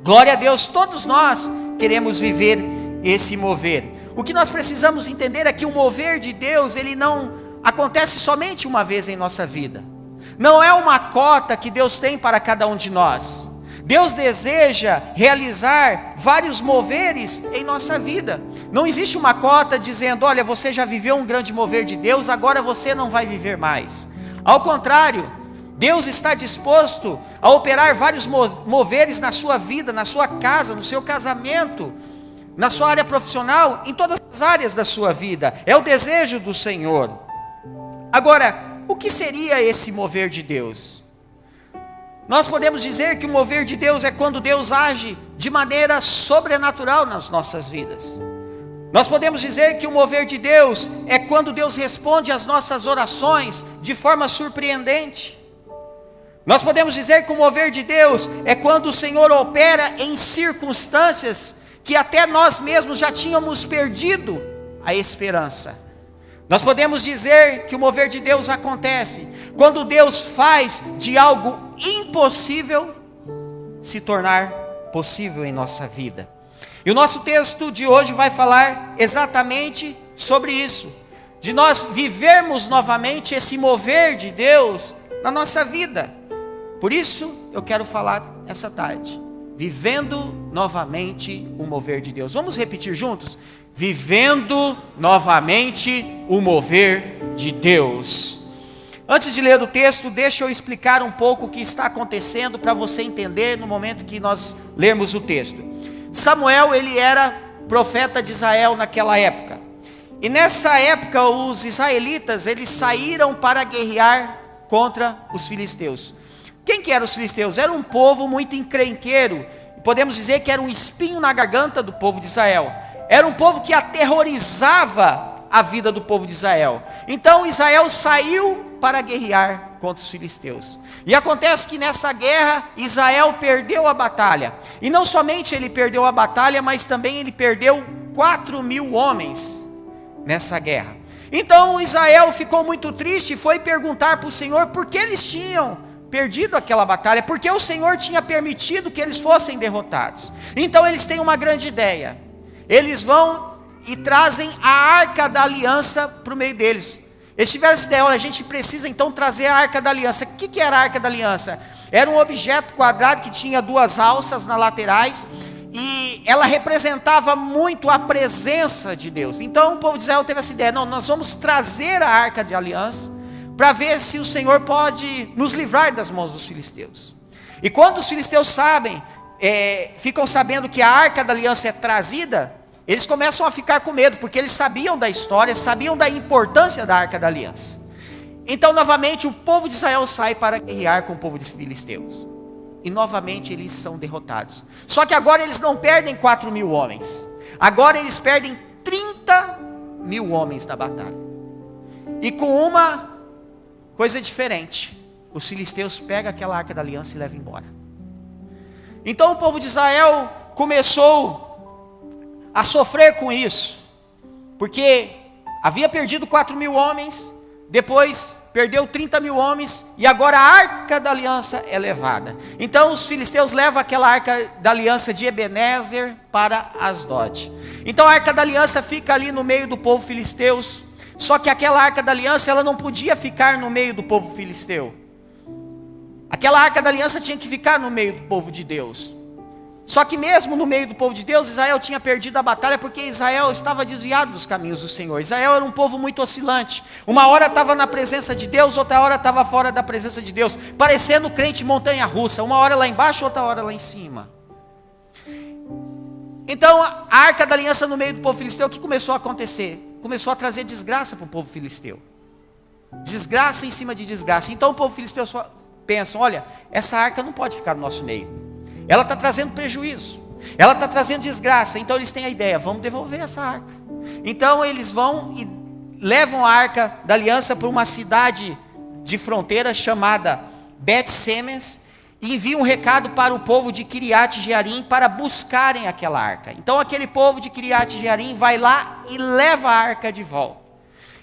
Glória a Deus, todos nós queremos viver esse mover. O que nós precisamos entender é que o mover de Deus, ele não acontece somente uma vez em nossa vida. Não é uma cota que Deus tem para cada um de nós. Deus deseja realizar vários moveres em nossa vida. Não existe uma cota dizendo, olha, você já viveu um grande mover de Deus, agora você não vai viver mais. Ao contrário, Deus está disposto a operar vários moveres na sua vida, na sua casa, no seu casamento, na sua área profissional, em todas as áreas da sua vida. É o desejo do Senhor. Agora, o que seria esse mover de Deus? Nós podemos dizer que o mover de Deus é quando Deus age de maneira sobrenatural nas nossas vidas. Nós podemos dizer que o mover de Deus é quando Deus responde às nossas orações de forma surpreendente. Nós podemos dizer que o mover de Deus é quando o Senhor opera em circunstâncias que até nós mesmos já tínhamos perdido a esperança. Nós podemos dizer que o mover de Deus acontece quando Deus faz de algo impossível se tornar possível em nossa vida. E o nosso texto de hoje vai falar exatamente sobre isso, de nós vivermos novamente esse mover de Deus na nossa vida. Por isso eu quero falar essa tarde, vivendo novamente o mover de Deus. Vamos repetir juntos? Vivendo novamente o mover de Deus. Antes de ler o texto, deixa eu explicar um pouco o que está acontecendo para você entender no momento que nós lermos o texto. Samuel, ele era profeta de Israel naquela época. E nessa época os israelitas, eles saíram para guerrear contra os filisteus. Quem que eram os filisteus? Era um povo muito encrenqueiro. Podemos dizer que era um espinho na garganta do povo de Israel. Era um povo que aterrorizava a vida do povo de Israel. Então Israel saiu para guerrear contra os filisteus. E acontece que nessa guerra, Israel perdeu a batalha. E não somente ele perdeu a batalha, mas também ele perdeu 4.000 homens nessa guerra. Então Israel ficou muito triste e foi perguntar para o Senhor por que eles tinham perdido aquela batalha, porque o Senhor tinha permitido que eles fossem derrotados. Então eles têm uma grande ideia. Eles vão e trazem a Arca da Aliança para o meio deles. Eles tiveram essa ideia: olha, a gente precisa então trazer a Arca da Aliança. O que era a Arca da Aliança? Era um objeto quadrado que tinha 2 alças nas laterais, e ela representava muito a presença de Deus. Então o povo de Israel teve essa ideia: não, nós vamos trazer a Arca de Aliança, para ver se o Senhor pode nos livrar das mãos dos filisteus. E quando os filisteus ficam sabendo que a Arca da Aliança é trazida, eles começam a ficar com medo, porque eles sabiam da história, sabiam da importância da Arca da Aliança. Então novamente o povo de Israel sai para guerrear com o povo dos filisteus. E novamente eles são derrotados. Só que agora eles não perdem 4.000 homens. Agora eles perdem 30.000 homens da batalha. E com uma coisa diferente: os filisteus pegam aquela Arca da Aliança e levam embora. Então o povo de Israel começou a sofrer com isso, porque havia perdido 4.000 homens, depois perdeu 30.000 homens, e agora a Arca da Aliança é levada. Então os filisteus levam aquela Arca da Aliança de Ebenezer para Asdod. Então a Arca da Aliança fica ali no meio do povo filisteus. Só que aquela Arca da Aliança, ela não podia ficar no meio do povo filisteu. Aquela Arca da Aliança tinha que ficar no meio do povo de Deus. Só que mesmo no meio do povo de Deus, Israel tinha perdido a batalha, porque Israel estava desviado dos caminhos do Senhor. Israel era um povo muito oscilante. Uma hora estava na presença de Deus, outra hora estava fora da presença de Deus, parecendo crente montanha-russa, uma hora lá embaixo, outra hora lá em cima. Então a Arca da Aliança no meio do povo filisteu, o que começou a acontecer? Começou a trazer desgraça para o povo filisteu. Desgraça em cima de desgraça. Então o povo filisteu pensa: olha, essa arca não pode ficar no nosso meio. Ela está trazendo prejuízo. Ela está trazendo desgraça. Então eles têm a ideia: vamos devolver essa arca. Então eles vão e levam a Arca da Aliança para uma cidade de fronteira chamada Bet-Semes, e enviam um recado para o povo de Kiriat Jearim para buscarem aquela arca. Então aquele povo de Kiriat Jearim vai lá e leva a arca de volta.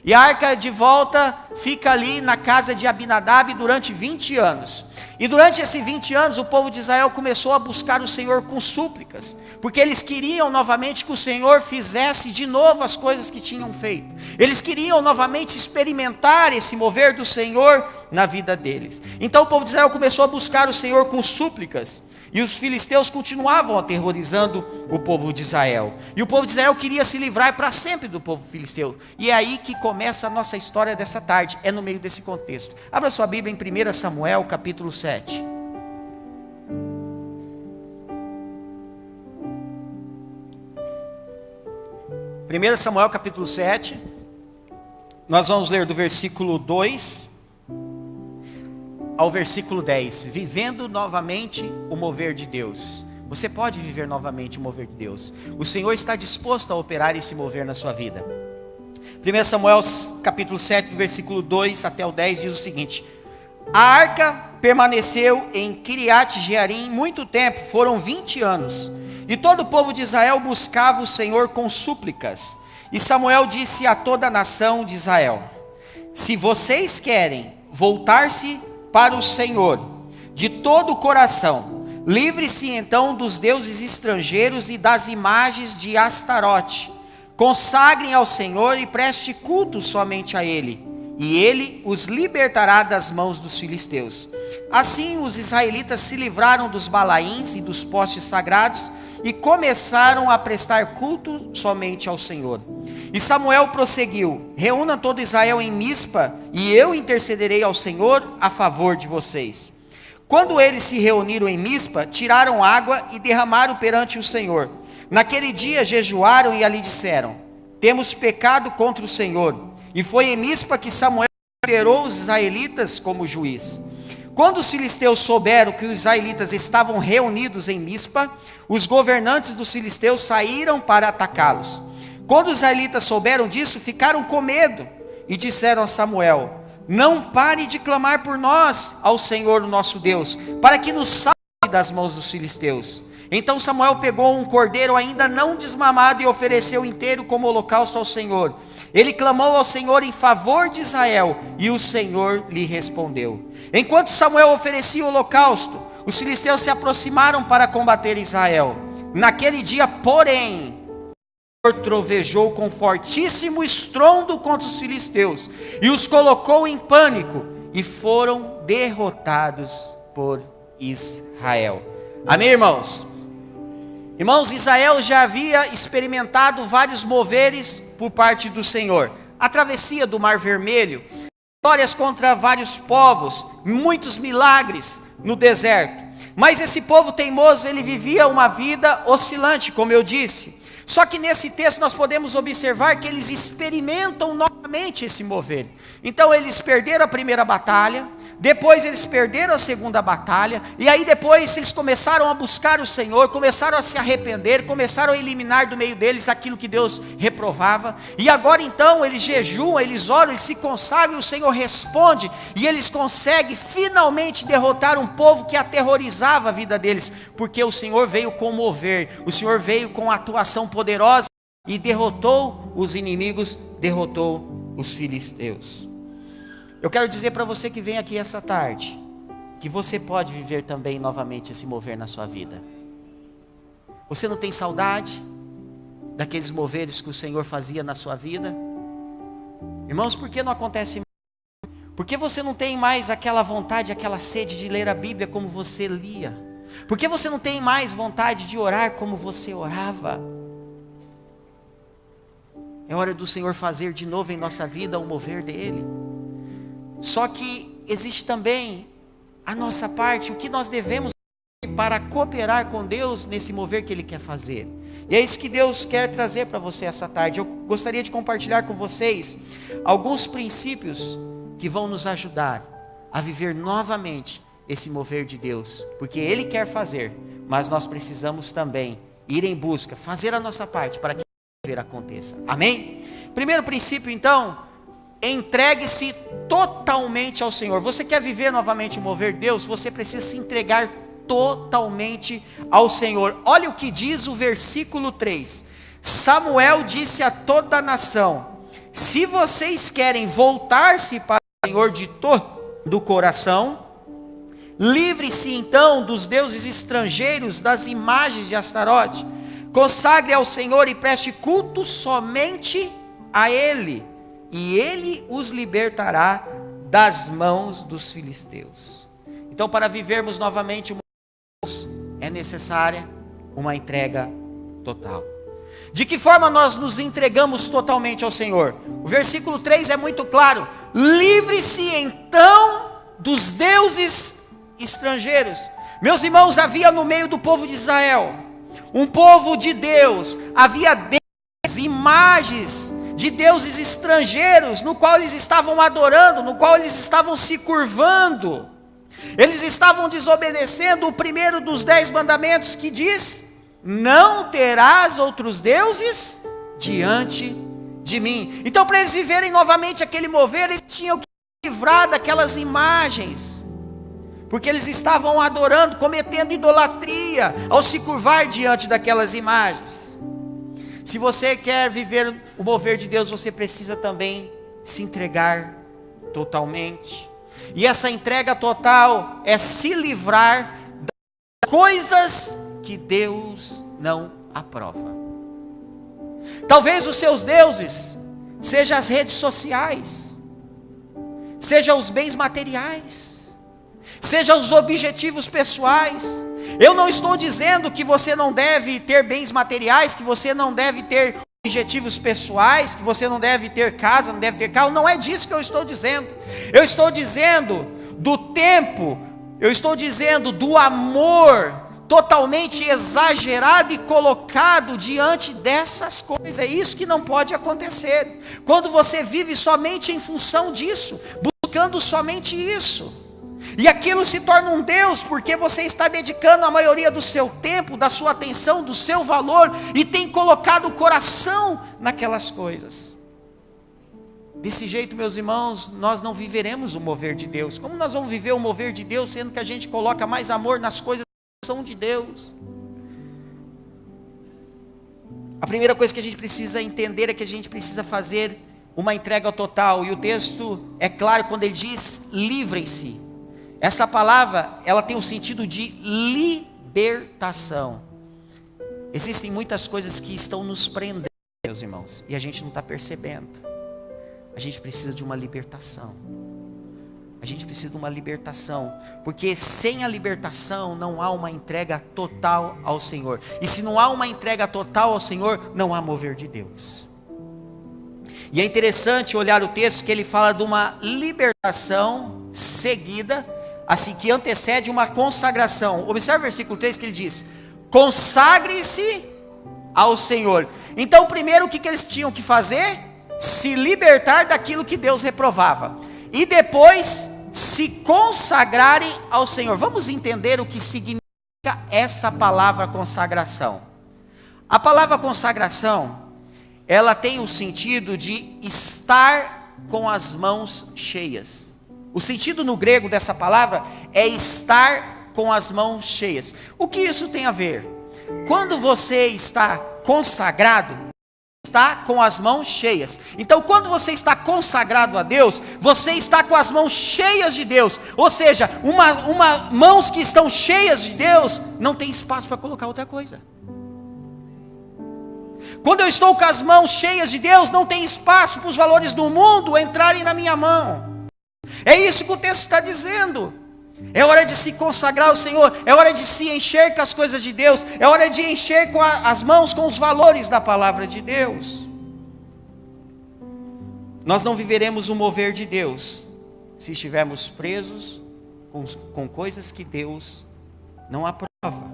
E a arca de volta fica ali na casa de Abinadab durante 20 anos. E durante esses 20 anos o povo de Israel começou a buscar o Senhor com súplicas, porque eles queriam novamente que o Senhor fizesse de novo as coisas que tinham feito. Eles queriam novamente experimentar esse mover do Senhor na vida deles. Então o povo de Israel começou a buscar o Senhor com súplicas, e os filisteus continuavam aterrorizando o povo de Israel. E o povo de Israel queria se livrar para sempre do povo filisteu. E é aí que começa a nossa história dessa tarde, é no meio desse contexto. Abra sua Bíblia em 1 Samuel capítulo 7. Primeira Samuel capítulo 7, nós vamos ler do versículo 2 ao versículo 10, vivendo novamente o mover de Deus. Você pode viver novamente o mover de Deus. O Senhor está disposto a operar esse mover na sua vida. 1 Samuel capítulo 7, versículo 2 até o 10 diz o seguinte: a arca permaneceu em Kiriat Jearim muito tempo, foram 20 anos. E todo o povo de Israel buscava o Senhor com súplicas. E Samuel disse a toda a nação de Israel: se vocês querem voltar-se para o Senhor de todo o coração, livre-se então dos deuses estrangeiros e das imagens de Astarote. Consagrem ao Senhor e preste culto somente a Ele, e Ele os libertará das mãos dos filisteus. Assim os israelitas se livraram dos balaíns e dos postes sagrados e começaram a prestar culto somente ao Senhor. E Samuel prosseguiu: reúna todo Israel em Mispa, e eu intercederei ao Senhor a favor de vocês. Quando eles se reuniram em Mispa, tiraram água e derramaram perante o Senhor. Naquele dia jejuaram e ali disseram: temos pecado contra o Senhor. E foi em Mispa que Samuel liderou os israelitas como juiz. Quando os filisteus souberam que os israelitas estavam reunidos em Mispa, os governantes dos filisteus saíram para atacá-los. Quando os israelitas souberam disso, ficaram com medo e disseram a Samuel: não pare de clamar por nós ao Senhor, o nosso Deus, para que nos salve das mãos dos filisteus. Então Samuel pegou um cordeiro ainda não desmamado e ofereceu inteiro como holocausto ao Senhor. Ele clamou ao Senhor em favor de Israel, e o Senhor lhe respondeu. Enquanto Samuel oferecia o holocausto, os filisteus se aproximaram para combater Israel. Naquele dia, porém, o Senhor trovejou com fortíssimo estrondo contra os filisteus, e os colocou em pânico, e foram derrotados por Israel. Amém, irmãos? Irmãos, Israel já havia experimentado vários moveres por parte do Senhor. A travessia do Mar Vermelho, vitórias contra vários povos, muitos milagres no deserto. Mas esse povo teimoso, ele vivia uma vida oscilante, como eu disse. Só que nesse texto nós podemos observar que eles experimentam novamente esse mover. Então eles perderam a primeira batalha, depois eles perderam a segunda batalha, e aí depois eles começaram a buscar o Senhor, começaram a se arrepender, começaram a eliminar do meio deles aquilo que Deus reprovava, e agora então eles jejuam, eles oram, eles se consagram, e o Senhor responde, e eles conseguem finalmente derrotar um povo que aterrorizava a vida deles, porque o Senhor veio com mover, o Senhor veio com atuação poderosa, e derrotou os inimigos, derrotou os filisteus. Eu quero dizer para você que vem aqui essa tarde, que você pode viver também novamente esse mover na sua vida. Você não tem saudade daqueles moveres que o Senhor fazia na sua vida? Irmãos, por que não acontece mais? Por que você não tem mais aquela vontade, aquela sede de ler a Bíblia como você lia? Por que você não tem mais vontade de orar como você orava? É hora do Senhor fazer de novo em nossa vida o mover dele. Só que existe também a nossa parte, o que nós devemos fazer para cooperar com Deus nesse mover que Ele quer fazer. E é isso que Deus quer trazer para você essa tarde. Eu gostaria de compartilhar com vocês alguns princípios que vão nos ajudar a viver novamente esse mover de Deus. Porque Ele quer fazer, mas nós precisamos também ir em busca, fazer a nossa parte para que o mover aconteça. Amém? Primeiro princípio então, entregue-se totalmente ao Senhor. Você quer viver novamente o mover de Deus? Você precisa se entregar totalmente ao Senhor. Olha o que diz o versículo 3. Samuel disse a toda a nação: se vocês querem voltar-se para o Senhor de todo o coração, livre-se então dos deuses estrangeiros, das imagens de Astarote. Consagre ao Senhor e preste culto somente a Ele, e Ele os libertará das mãos dos filisteus. Então, para vivermos novamente o Deus, é necessária uma entrega total. De que forma nós nos entregamos totalmente ao Senhor? O versículo 3 é muito claro: livre-se então dos deuses estrangeiros. Meus irmãos, havia no meio do povo de Israel um povo de Deus, havia deuses, imagens de deuses estrangeiros, no qual eles estavam adorando, no qual eles estavam se curvando. Eles estavam desobedecendo o primeiro dos 10 mandamentos, que diz: não terás outros deuses diante de mim. Então, para eles viverem novamente aquele mover, eles tinham que se livrar daquelas imagens, porque eles estavam adorando, cometendo idolatria ao se curvar diante daquelas imagens. Se você quer viver o mover de Deus, você precisa também se entregar totalmente. E essa entrega total é se livrar das coisas que Deus não aprova. Talvez os seus deuses sejam as redes sociais, sejam os bens materiais, sejam os objetivos pessoais. Eu não estou dizendo que você não deve ter bens materiais, que você não deve ter objetivos pessoais, que você não deve ter casa, não deve ter carro. Não é disso que eu estou dizendo. Eu estou dizendo do tempo, eu estou dizendo do amor totalmente exagerado e colocado diante dessas coisas. É isso que não pode acontecer. Quando você vive somente em função disso, buscando somente isso, e aquilo se torna um Deus, porque você está dedicando a maioria do seu tempo, da sua atenção, do seu valor, e tem colocado o coração naquelas coisas. Desse jeito, meus irmãos, nós não viveremos o mover de Deus. Como nós vamos viver o mover de Deus, sendo que a gente coloca mais amor nas coisas que são de Deus? A primeira coisa que a gente precisa entender é que a gente precisa fazer uma entrega total. E o texto é claro quando ele diz: livrem-se. Essa palavra, ela tem o sentido de libertação. Existem muitas coisas que estão nos prendendo, meus irmãos, e a gente não está percebendo. A gente precisa de uma libertação. A gente precisa de uma libertação, porque sem a libertação não há uma entrega total ao Senhor. E se não há uma entrega total ao Senhor, não há mover de Deus. E é interessante olhar o texto que ele fala de uma libertação seguida, assim, que antecede uma consagração. Observe o versículo 3 que ele diz: consagre-se ao Senhor. Então, primeiro, o que eles tinham que fazer? Se libertar daquilo que Deus reprovava. E depois, se consagrarem ao Senhor. Vamos entender o que significa essa palavra consagração. A palavra consagração, ela tem o sentido de estar com as mãos cheias. O sentido no grego dessa palavra é estar com as mãos cheias. O que isso tem a ver? Quando você está consagrado, está com as mãos cheias. Então, quando você está consagrado a Deus, você está com as mãos cheias de Deus. Ou seja, mãos que estão cheias de Deus, não tem espaço para colocar outra coisa. Quando eu estou com as mãos cheias de Deus, não tem espaço para os valores do mundo entrarem na minha mão. É isso que o texto está dizendo. É hora de se consagrar ao Senhor, é hora de se encher com as coisas de Deus, é hora de encher com as mãos com os valores da palavra de Deus. Nós não viveremos o mover de Deus se estivermos presos com coisas que Deus não aprova.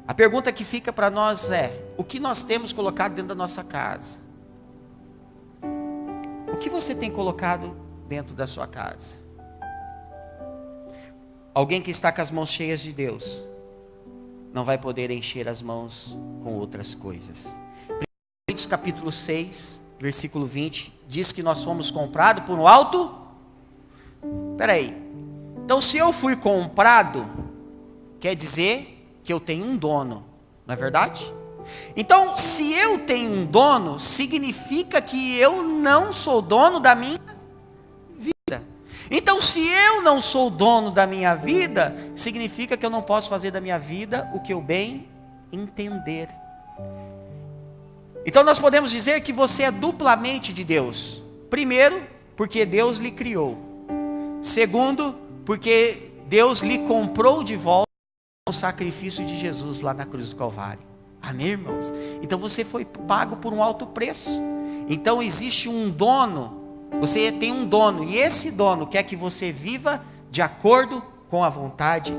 A pergunta que fica para nós é: o que nós temos colocado dentro da nossa casa? O que você tem colocado dentro da sua casa? Alguém que está com as mãos cheias de Deus não vai poder encher as mãos com outras coisas. Coríntios capítulo 6, versículo 20, diz que nós fomos comprados por um alto. Peraí, então se eu fui comprado, quer dizer que eu tenho um dono, não é verdade? Então, se eu tenho um dono, significa que eu não sou dono da minha vida. Então, se eu não sou dono da minha vida, significa que eu não posso fazer da minha vida o que eu bem entender. Então, nós podemos dizer que você é duplamente de Deus. Primeiro, porque Deus lhe criou. Segundo, porque Deus lhe comprou de volta o sacrifício de Jesus lá na cruz do Calvário. Amém, irmãos? Então, você foi pago por um alto preço. Então, existe um dono. Você tem um dono, e esse dono quer que você viva de acordo com a vontade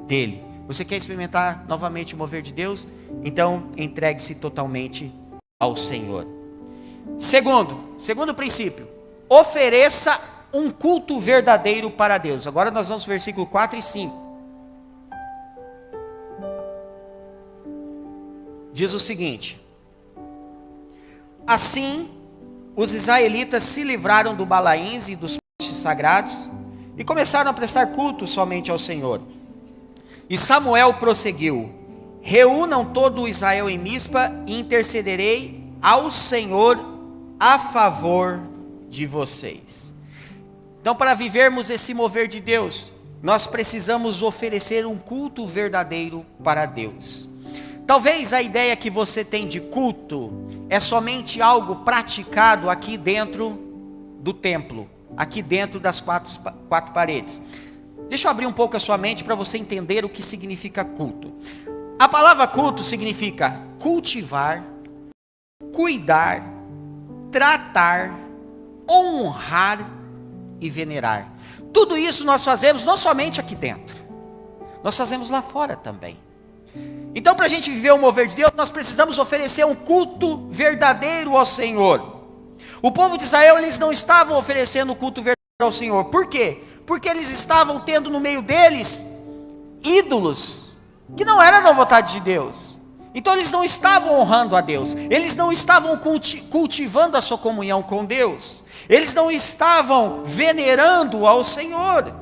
dele. Você quer experimentar novamente o mover de Deus? Então, entregue-se totalmente ao Senhor. Segundo princípio, ofereça um culto verdadeiro para Deus. Agora nós vamos ao versículo 4 e 5. Diz o seguinte: assim, os israelitas se livraram do Balaíns e dos postes sagrados e começaram a prestar culto somente ao Senhor. E Samuel prosseguiu: reúnam todo o Israel em Mispa e intercederei ao Senhor a favor de vocês. Então, para vivermos esse mover de Deus, nós precisamos oferecer um culto verdadeiro para Deus. Talvez a ideia que você tem de culto é somente algo praticado aqui dentro do templo, aqui dentro das quatro paredes. Deixa eu abrir um pouco a sua mente para você entender o que significa culto. A palavra culto significa cultivar, cuidar, tratar, honrar e venerar. Tudo isso nós fazemos não somente aqui dentro, nós fazemos lá fora também. Então, para a gente viver o mover de Deus, nós precisamos oferecer um culto verdadeiro ao Senhor. O povo de Israel, eles não estavam oferecendo culto verdadeiro ao Senhor. Por quê? Porque eles estavam tendo no meio deles ídolos que não eram da vontade de Deus. Então eles não estavam honrando a Deus, eles não estavam cultivando a sua comunhão com Deus, eles não estavam venerando ao Senhor.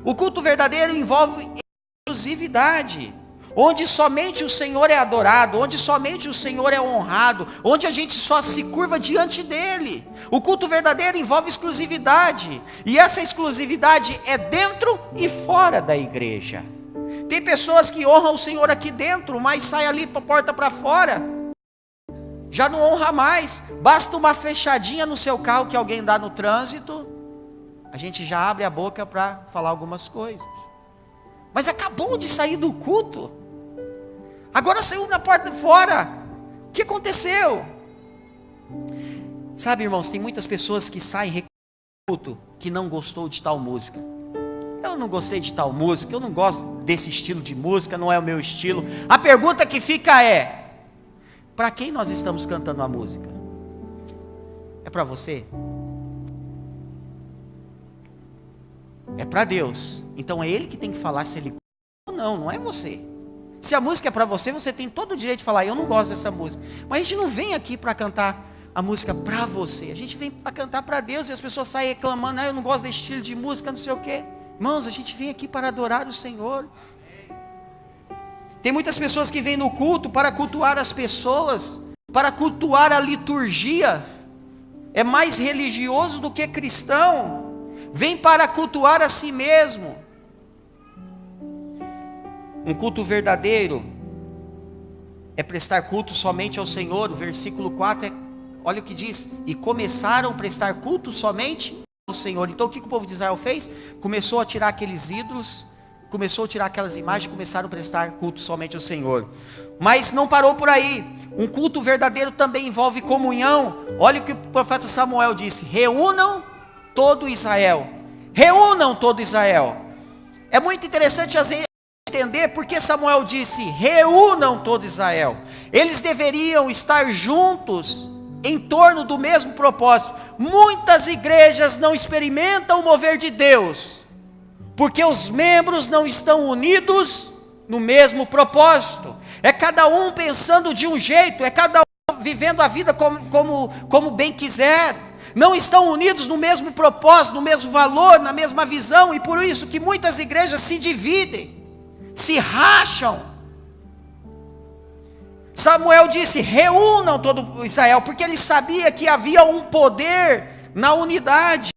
O culto verdadeiro envolve exclusividade, onde somente o Senhor é adorado, onde somente o Senhor é honrado, onde a gente só se curva diante dele. O culto verdadeiro envolve exclusividade, e essa exclusividade é dentro e fora da igreja. Tem pessoas que honram o Senhor aqui dentro, mas sai ali para a porta para fora, já não honra mais. Basta uma fechadinha no seu carro que alguém dá no trânsito, a gente já abre a boca para falar algumas coisas. Mas acabou de sair do culto, agora saiu na porta de fora. O que aconteceu? Sabe, irmãos, tem muitas pessoas que saem do culto que não gostou de tal música. Eu não gostei de tal música, eu não gosto desse estilo de música, não é o meu estilo. A pergunta que fica é: para quem nós estamos cantando a música? É para você? É para Deus. Então é Ele que tem que falar se Ele gosta ou não, não é você. Se a música é para você, você tem todo o direito de falar: eu não gosto dessa música. Mas a gente não vem aqui para cantar a música para você, a gente vem para cantar para Deus. E as pessoas saem reclamando: eu não gosto desse estilo de música, não sei o quê. Irmãos, a gente vem aqui para adorar o Senhor. Tem muitas pessoas que vêm no culto para cultuar as pessoas, para cultuar a liturgia. É mais religioso do que cristão. Vem para cultuar a si mesmo. Um culto verdadeiro é prestar culto somente ao Senhor. O versículo 4 olha o que diz: e começaram a prestar culto somente ao Senhor. Então o que o povo de Israel fez? Começou a tirar aqueles ídolos, começou a tirar aquelas imagens, começaram a prestar culto somente ao Senhor. Mas não parou por aí. Um culto verdadeiro também envolve comunhão. Olha o que o profeta Samuel disse: reúnam todo Israel. Reúnam todo Israel. É muito interessante às vezes entender porque Samuel disse: reúnam todo Israel. Eles deveriam estar juntos em torno do mesmo propósito. Muitas igrejas não experimentam o mover de Deus, porque os membros não estão unidos no mesmo propósito. É cada um pensando de um jeito, é cada um vivendo a vida como bem quiser. Não estão unidos no mesmo propósito, no mesmo valor, na mesma visão, e por isso que muitas igrejas se dividem, se racham. Samuel disse: reúnam todo Israel, porque ele sabia que havia um poder na unidade.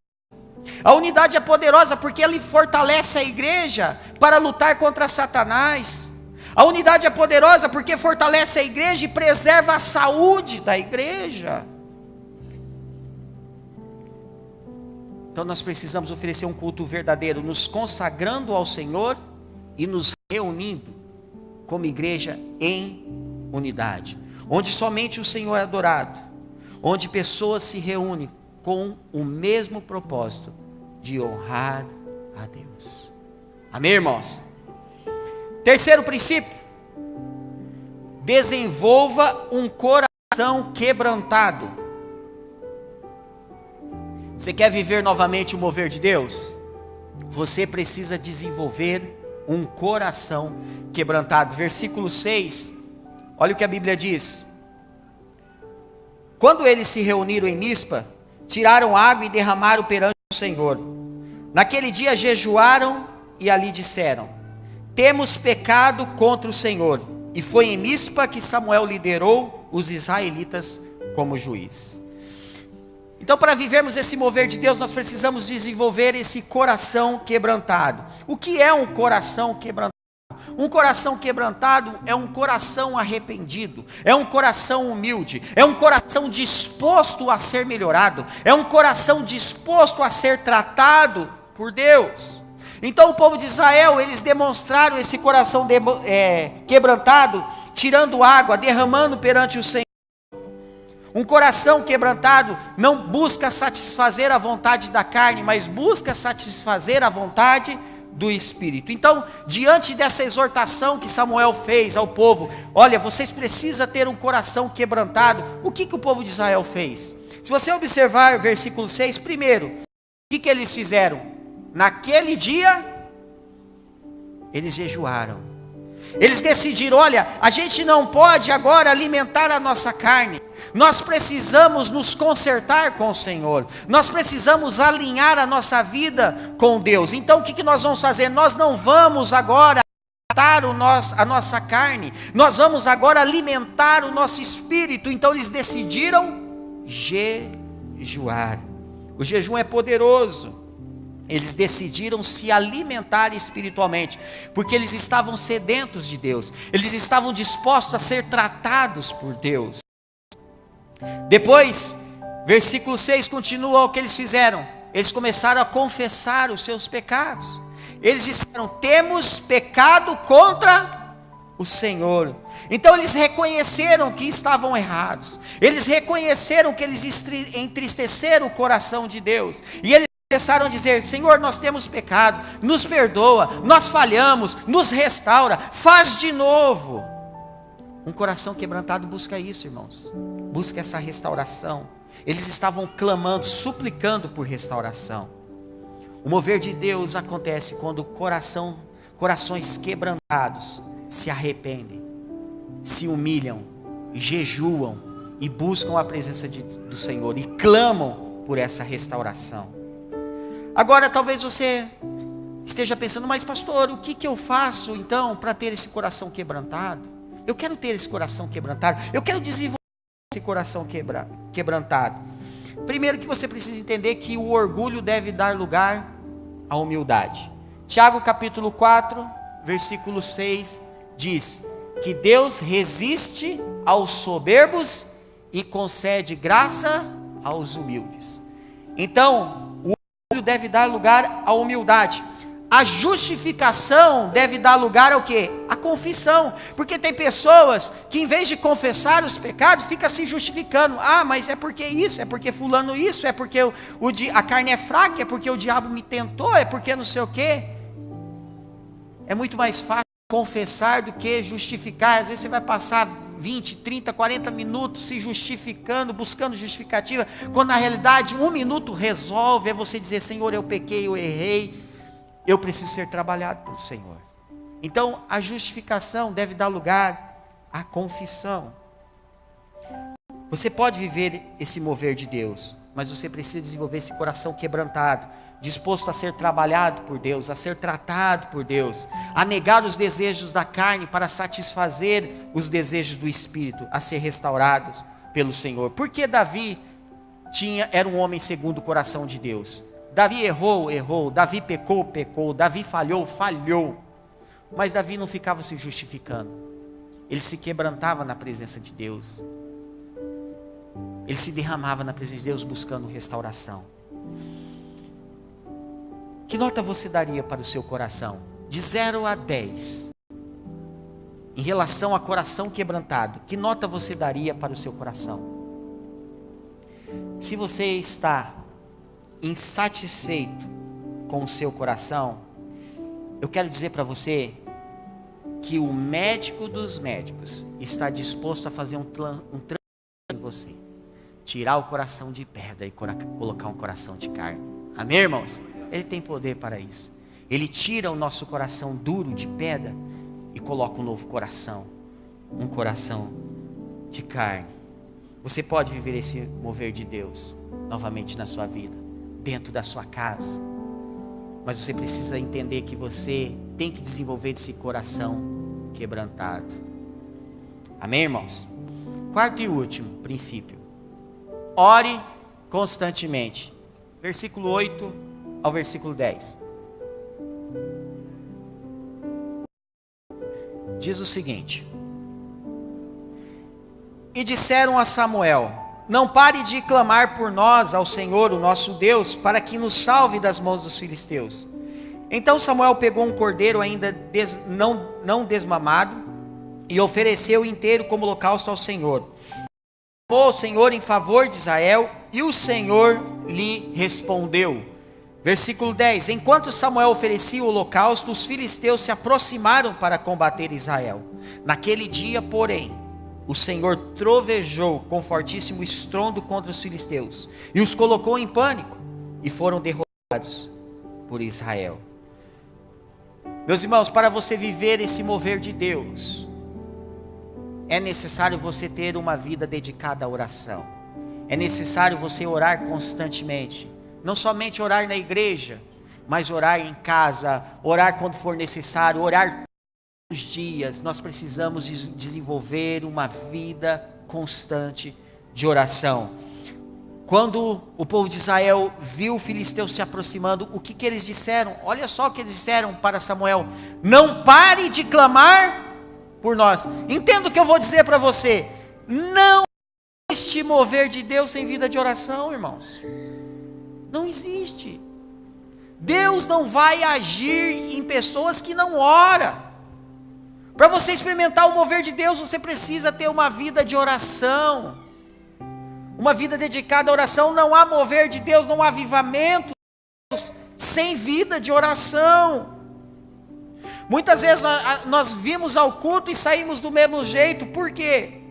A unidade é poderosa porque ele fortalece a igreja para lutar contra Satanás. A unidade é poderosa porque fortalece a igreja e preserva a saúde da igreja. Então nós precisamos oferecer um culto verdadeiro, nos consagrando ao Senhor e nos reunindo como igreja em unidade, onde somente o Senhor é adorado, onde pessoas se reúnem com o mesmo propósito de honrar a Deus. Amém, irmãos? Terceiro princípio: desenvolva um coração quebrantado. Você quer viver novamente o mover de Deus? Você precisa desenvolver um coração quebrantado. Versículo 6, olha o que a Bíblia diz: quando eles se reuniram em Mispa, tiraram água e derramaram perante o Senhor. Naquele dia jejuaram e ali disseram: temos pecado contra o Senhor. E foi em Mispa que Samuel liderou os israelitas como juiz. Então, para vivermos esse mover de Deus, nós precisamos desenvolver esse coração quebrantado. O que é um coração quebrantado? Um coração quebrantado é um coração arrependido, é um coração humilde, é um coração disposto a ser melhorado, é um coração disposto a ser tratado por Deus. Então o povo de Israel, eles demonstraram esse coração quebrantado, tirando água, derramando perante o Senhor. Um coração quebrantado não busca satisfazer a vontade da carne, mas busca satisfazer a vontade do Espírito. Então, diante dessa exortação que Samuel fez ao povo: olha, vocês precisam ter um coração quebrantado. O que o povo de Israel fez? Se você observar o versículo 6, primeiro, o que eles fizeram? Naquele dia, eles jejuaram. Eles decidiram, olha, a gente não pode agora alimentar a nossa carne. Nós precisamos nos consertar com o Senhor. Nós precisamos alinhar a nossa vida com Deus. Então o que nós vamos fazer? Nós não vamos agora alimentar a nossa carne. Nós vamos agora alimentar o nosso espírito. Então eles decidiram jejuar. O jejum é poderoso. Eles decidiram se alimentar espiritualmente, porque eles estavam sedentos de Deus. Eles estavam dispostos a ser tratados por Deus. Depois, versículo 6 continua o que eles fizeram. Eles começaram a confessar os seus pecados. Eles disseram: temos pecado contra o Senhor. Então eles reconheceram que estavam errados. Eles reconheceram que eles entristeceram o coração de Deus. E eles começaram a dizer: Senhor, nós temos pecado, nos perdoa, nós falhamos, nos restaura, faz de novo. Um coração quebrantado busca isso, irmãos. Busca essa restauração. Eles estavam clamando, suplicando por restauração. O mover de Deus acontece quando corações quebrantados se arrependem, se humilham, jejuam e buscam a presença do Senhor e clamam por essa restauração. Agora talvez você esteja pensando: mas pastor, o que eu faço então para ter esse coração quebrantado? Eu quero ter esse coração quebrantado, eu quero desenvolver esse coração quebrantado. Primeiro que você precisa entender que o orgulho deve dar lugar à humildade. Tiago capítulo 4, versículo 6 diz que Deus resiste aos soberbos e concede graça aos humildes. Então, o orgulho deve dar lugar à humildade. A justificação deve dar lugar ao quê? A confissão. Porque tem pessoas que, em vez de confessar os pecados, fica se justificando. Ah, mas é porque isso, é porque fulano isso, é porque a carne é fraca, é porque o diabo me tentou, é porque não sei o quê. É muito mais fácil confessar do que justificar. Às vezes você vai passar 20, 30, 40 minutos se justificando, buscando justificativa, quando na realidade 1 minuto resolve. É você dizer: Senhor, eu pequei, eu errei, eu preciso ser trabalhado pelo Senhor. Então a justificação deve dar lugar à confissão. Você pode viver esse mover de Deus, mas você precisa desenvolver esse coração quebrantado, disposto a ser trabalhado por Deus, a ser tratado por Deus, a negar os desejos da carne para satisfazer os desejos do Espírito, a ser restaurados pelo Senhor. Porque Davi era um homem segundo o coração de Deus. Davi errou, Davi pecou, Davi falhou, mas Davi não ficava se justificando, ele se quebrantava na presença de Deus, ele se derramava na presença de Deus buscando restauração. Que nota você daria para o seu coração? De 0 a 10, em relação a coração quebrantado, que nota você daria para o seu coração? Se você está insatisfeito com o seu coração, eu quero dizer para você que o médico dos médicos está disposto a fazer um transplante em você, tirar o coração de pedra e colocar um coração de carne. Amém, irmãos? Ele tem poder para isso. Ele tira o nosso coração duro de pedra e coloca um novo coração, um coração de carne. Você pode viver esse mover de Deus novamente na sua vida, dentro da sua casa, mas você precisa entender que você tem que desenvolver esse coração quebrantado. Amém, irmãos? Quarto e último princípio: ore constantemente. Versículo 8 ao versículo 10 diz o seguinte: e disseram a Samuel: não pare de clamar por nós ao Senhor, o nosso Deus, para que nos salve das mãos dos filisteus. Então Samuel pegou um cordeiro ainda não desmamado e ofereceu inteiro como holocausto ao Senhor. Clamou o Senhor em favor de Israel e o Senhor lhe respondeu. Versículo 10: enquanto Samuel oferecia o holocausto, os filisteus se aproximaram para combater Israel. Naquele dia, porém, o Senhor trovejou com fortíssimo estrondo contra os filisteus e os colocou em pânico, e foram derrotados por Israel. Meus irmãos, para você viver esse mover de Deus, é necessário você ter uma vida dedicada à oração. É necessário você orar constantemente. Não somente orar na igreja, mas orar em casa, orar quando for necessário, orar todos os dias. Nós precisamos desenvolver uma vida constante de oração. Quando o povo de Israel viu o filisteu se aproximando, o que eles disseram? Olha só o que eles disseram para Samuel: não pare de clamar por nós. Entenda o que eu vou dizer para você: não existe mover de Deus sem vida de oração, irmãos. Não existe. Deus não vai agir em pessoas que não oram. Para você experimentar o mover de Deus, você precisa ter uma vida de oração. Uma vida dedicada à oração. Não há mover de Deus, não há avivamento sem vida de oração. Muitas vezes nós vimos ao culto e saímos do mesmo jeito. Por quê?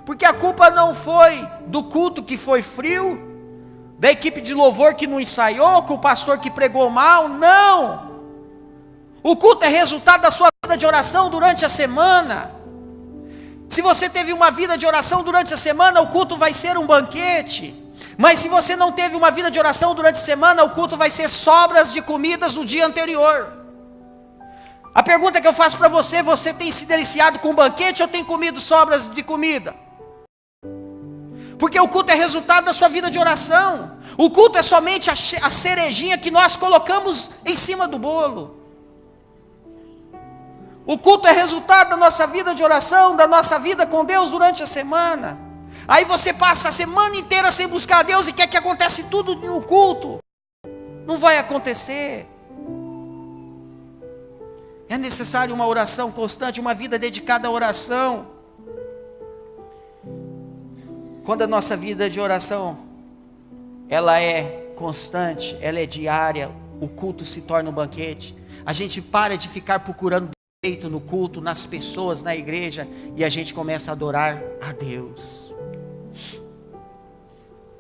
Porque a culpa não foi do culto que foi frio, da equipe de louvor que não ensaiou, com o pastor que pregou mal. Não! O culto é resultado da sua vida de oração durante a semana. Se você teve uma vida de oração durante a semana, o culto vai ser um banquete. Mas se você não teve uma vida de oração durante a semana, o culto vai ser sobras de comidas do dia anterior. A pergunta que eu faço para você: você tem se deliciado com o banquete ou tem comido sobras de comida? Porque o culto é resultado da sua vida de oração. O culto é somente a cerejinha que nós colocamos em cima do bolo. O culto é resultado da nossa vida de oração, da nossa vida com Deus durante a semana. Aí você passa a semana inteira sem buscar a Deus e quer que aconteça tudo no culto. Não vai acontecer. É necessário uma oração constante, uma vida dedicada à oração. Quando a nossa vida de oração, ela é constante, ela é diária, o culto se torna um banquete. A gente para de ficar procurando defeito no culto, nas pessoas, na igreja, e a gente começa a adorar a Deus.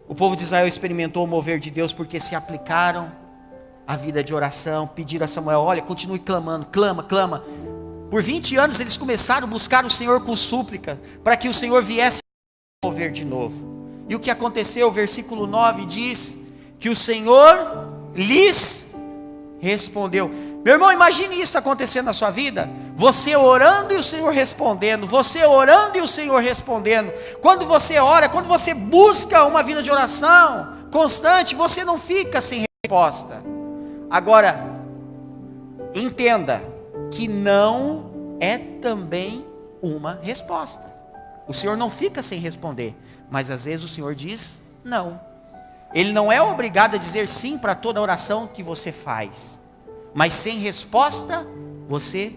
O povo de Israel experimentou o mover de Deus porque se aplicaram à vida de oração, pediram a Samuel: olha, continue clamando, clama. Por 20 anos eles começaram a buscar o Senhor com súplica, para que o Senhor viesse mover de novo. E o que aconteceu? O versículo 9 diz que o Senhor lhes respondeu. Meu irmão, imagine isso acontecendo na sua vida. Você orando e o Senhor respondendo. Você orando e o Senhor respondendo. Quando você ora, quando você busca uma vida de oração constante, você não fica sem resposta. Agora, entenda que não é também uma resposta. O Senhor não fica sem responder, mas às vezes o Senhor diz não. Ele não é obrigado a dizer sim para toda oração que você faz, mas sem resposta você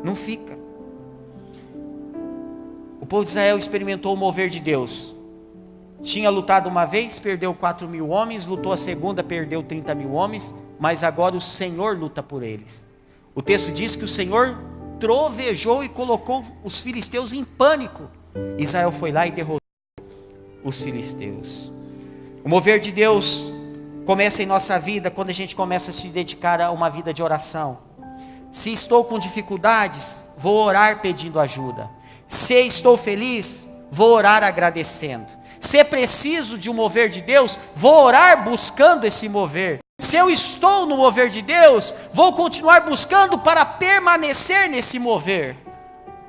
não fica. O povo de Israel experimentou o mover de Deus. Tinha lutado uma vez, perdeu 4.000 homens, lutou a segunda, perdeu 30.000 homens, mas agora o Senhor luta por eles. O texto diz que o Senhor trovejou e colocou os filisteus em pânico. Israel foi lá e derrotou os filisteus. O mover de Deus começa em nossa vida quando a gente começa a se dedicar a uma vida de oração. Se estou com dificuldades, vou orar pedindo ajuda. Se estou feliz, vou orar agradecendo. Se preciso de um mover de Deus, vou orar buscando esse mover. Se eu estou no mover de Deus, vou continuar buscando para permanecer nesse mover.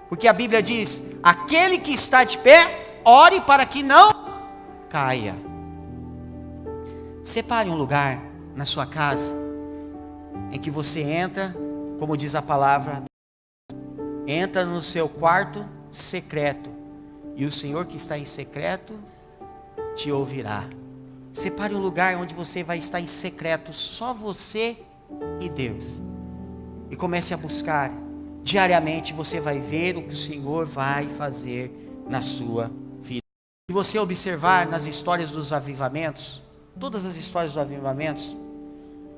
Porque a Bíblia diz: aquele que está de pé, ore para que não caia. Separe um lugar na sua casa em que você entra, como diz a palavra, entra no seu quarto secreto, e o Senhor que está em secreto te ouvirá. Separe um lugar onde você vai estar em secreto, só você e Deus, e comece a buscar. Diariamente você vai ver o que o Senhor vai fazer na sua vida. Se você observar nas histórias dos avivamentos, todas as histórias dos avivamentos,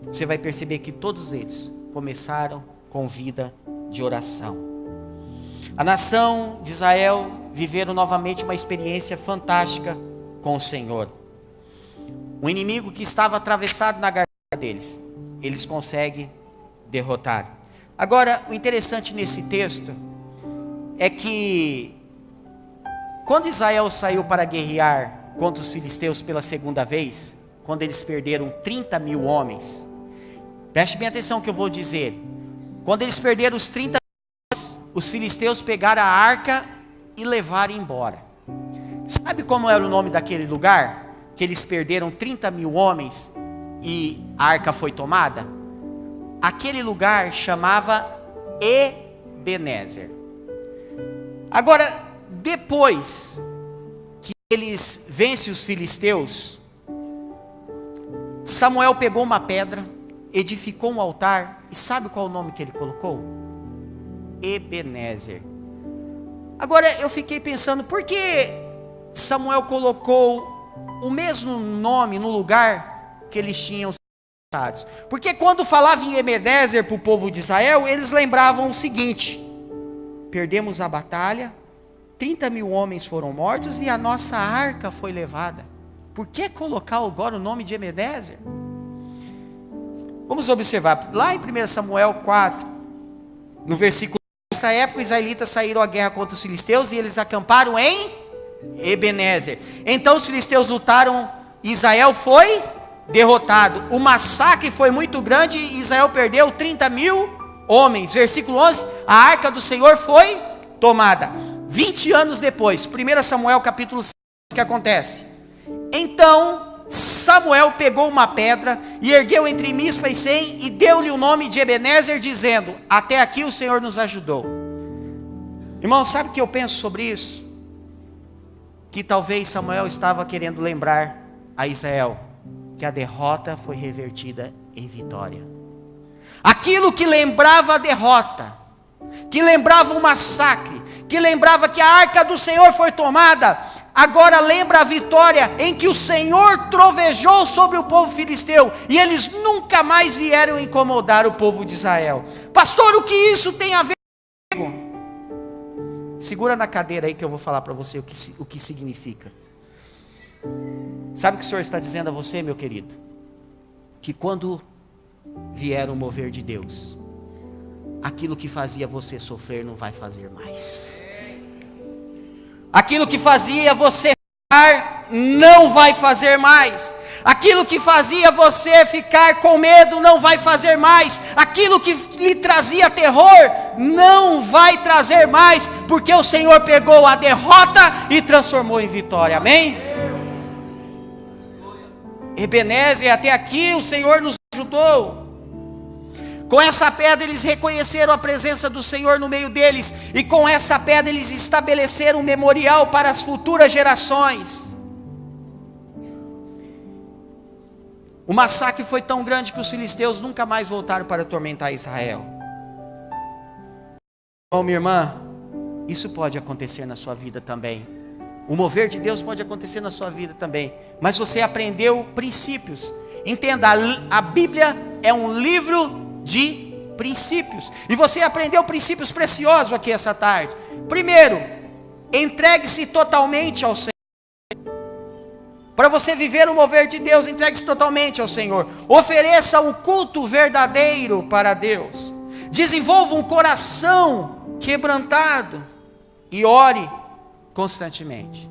você vai perceber que todos eles começaram com vida de oração. A nação de Israel viveram novamente uma experiência fantástica com o Senhor. Um inimigo que estava atravessado na garganta deles, eles conseguem derrotar. Agora, o interessante nesse texto é que quando Israel saiu para guerrear contra os filisteus pela segunda vez, quando eles perderam 30 mil homens, preste bem atenção no que eu vou dizer. Quando eles perderam os 30 homens, os filisteus pegaram a arca e levaram embora. Sabe como era o nome daquele lugar? Que eles perderam 30 mil homens e a arca foi tomada? Aquele lugar chamava Ebenezer. Agora, depois que eles vencem os filisteus, Samuel pegou uma pedra, edificou um altar, e sabe qual é o nome que ele colocou? Ebenezer. Agora eu fiquei pensando, por que Samuel colocou o mesmo nome no lugar que eles tinham sido? Porque quando falava em Ebenezer para o povo de Israel, eles lembravam o seguinte: perdemos a batalha, 30 mil homens foram mortos e a nossa arca foi levada. Por que colocar agora o nome de Ebenezer? Vamos observar, lá em 1 Samuel 4, no versículo, nessa época os israelitas saíram à guerra contra os filisteus e eles acamparam em Ebenezer. Então os filisteus lutaram e Israel foi derrotado. O massacre foi muito grande e Israel perdeu 30 mil homens. Versículo 11, a arca do Senhor foi tomada. 20 anos depois, 1 Samuel capítulo 6, o que acontece? Então Samuel pegou uma pedra e ergueu entre Mispa e Sem e deu-lhe o nome de Ebenezer, dizendo: até aqui o Senhor nos ajudou. Irmão, sabe o que eu penso sobre isso? Que talvez Samuel estava querendo lembrar a Israel que a derrota foi revertida em vitória. Aquilo que lembrava a derrota, que lembrava o massacre, que lembrava que a arca do Senhor foi tomada, agora lembra a vitória em que o Senhor trovejou sobre o povo filisteu e eles nunca mais vieram incomodar o povo de Israel. Pastor, o que isso tem a ver comigo? Segura na cadeira aí que eu vou falar para você o que significa. Sabe o que o Senhor está dizendo a você, meu querido? Que quando vier o mover de Deus, aquilo que fazia você sofrer não vai fazer mais. Aquilo que fazia você ficar não vai fazer mais. Aquilo que fazia você ficar com medo não vai fazer mais. Aquilo que lhe trazia terror não vai trazer mais, porque o Senhor pegou a derrota e transformou em vitória. Amém? Ebenezer, até aqui o Senhor nos ajudou. Com essa pedra eles reconheceram a presença do Senhor no meio deles, e com essa pedra eles estabeleceram um memorial para as futuras gerações. O massacre foi tão grande que os filisteus nunca mais voltaram para atormentar Israel. Irmão, minha irmã, isso pode acontecer na sua vida também. O mover de Deus pode acontecer na sua vida também, mas você aprendeu princípios. Entenda, a Bíblia é um livro de princípios, e você aprendeu princípios preciosos aqui essa tarde. Primeiro, entregue-se totalmente ao Senhor. Para você viver o mover de Deus, entregue-se totalmente ao Senhor. Ofereça um culto verdadeiro para Deus. Desenvolva um coração quebrantado e ore constantemente.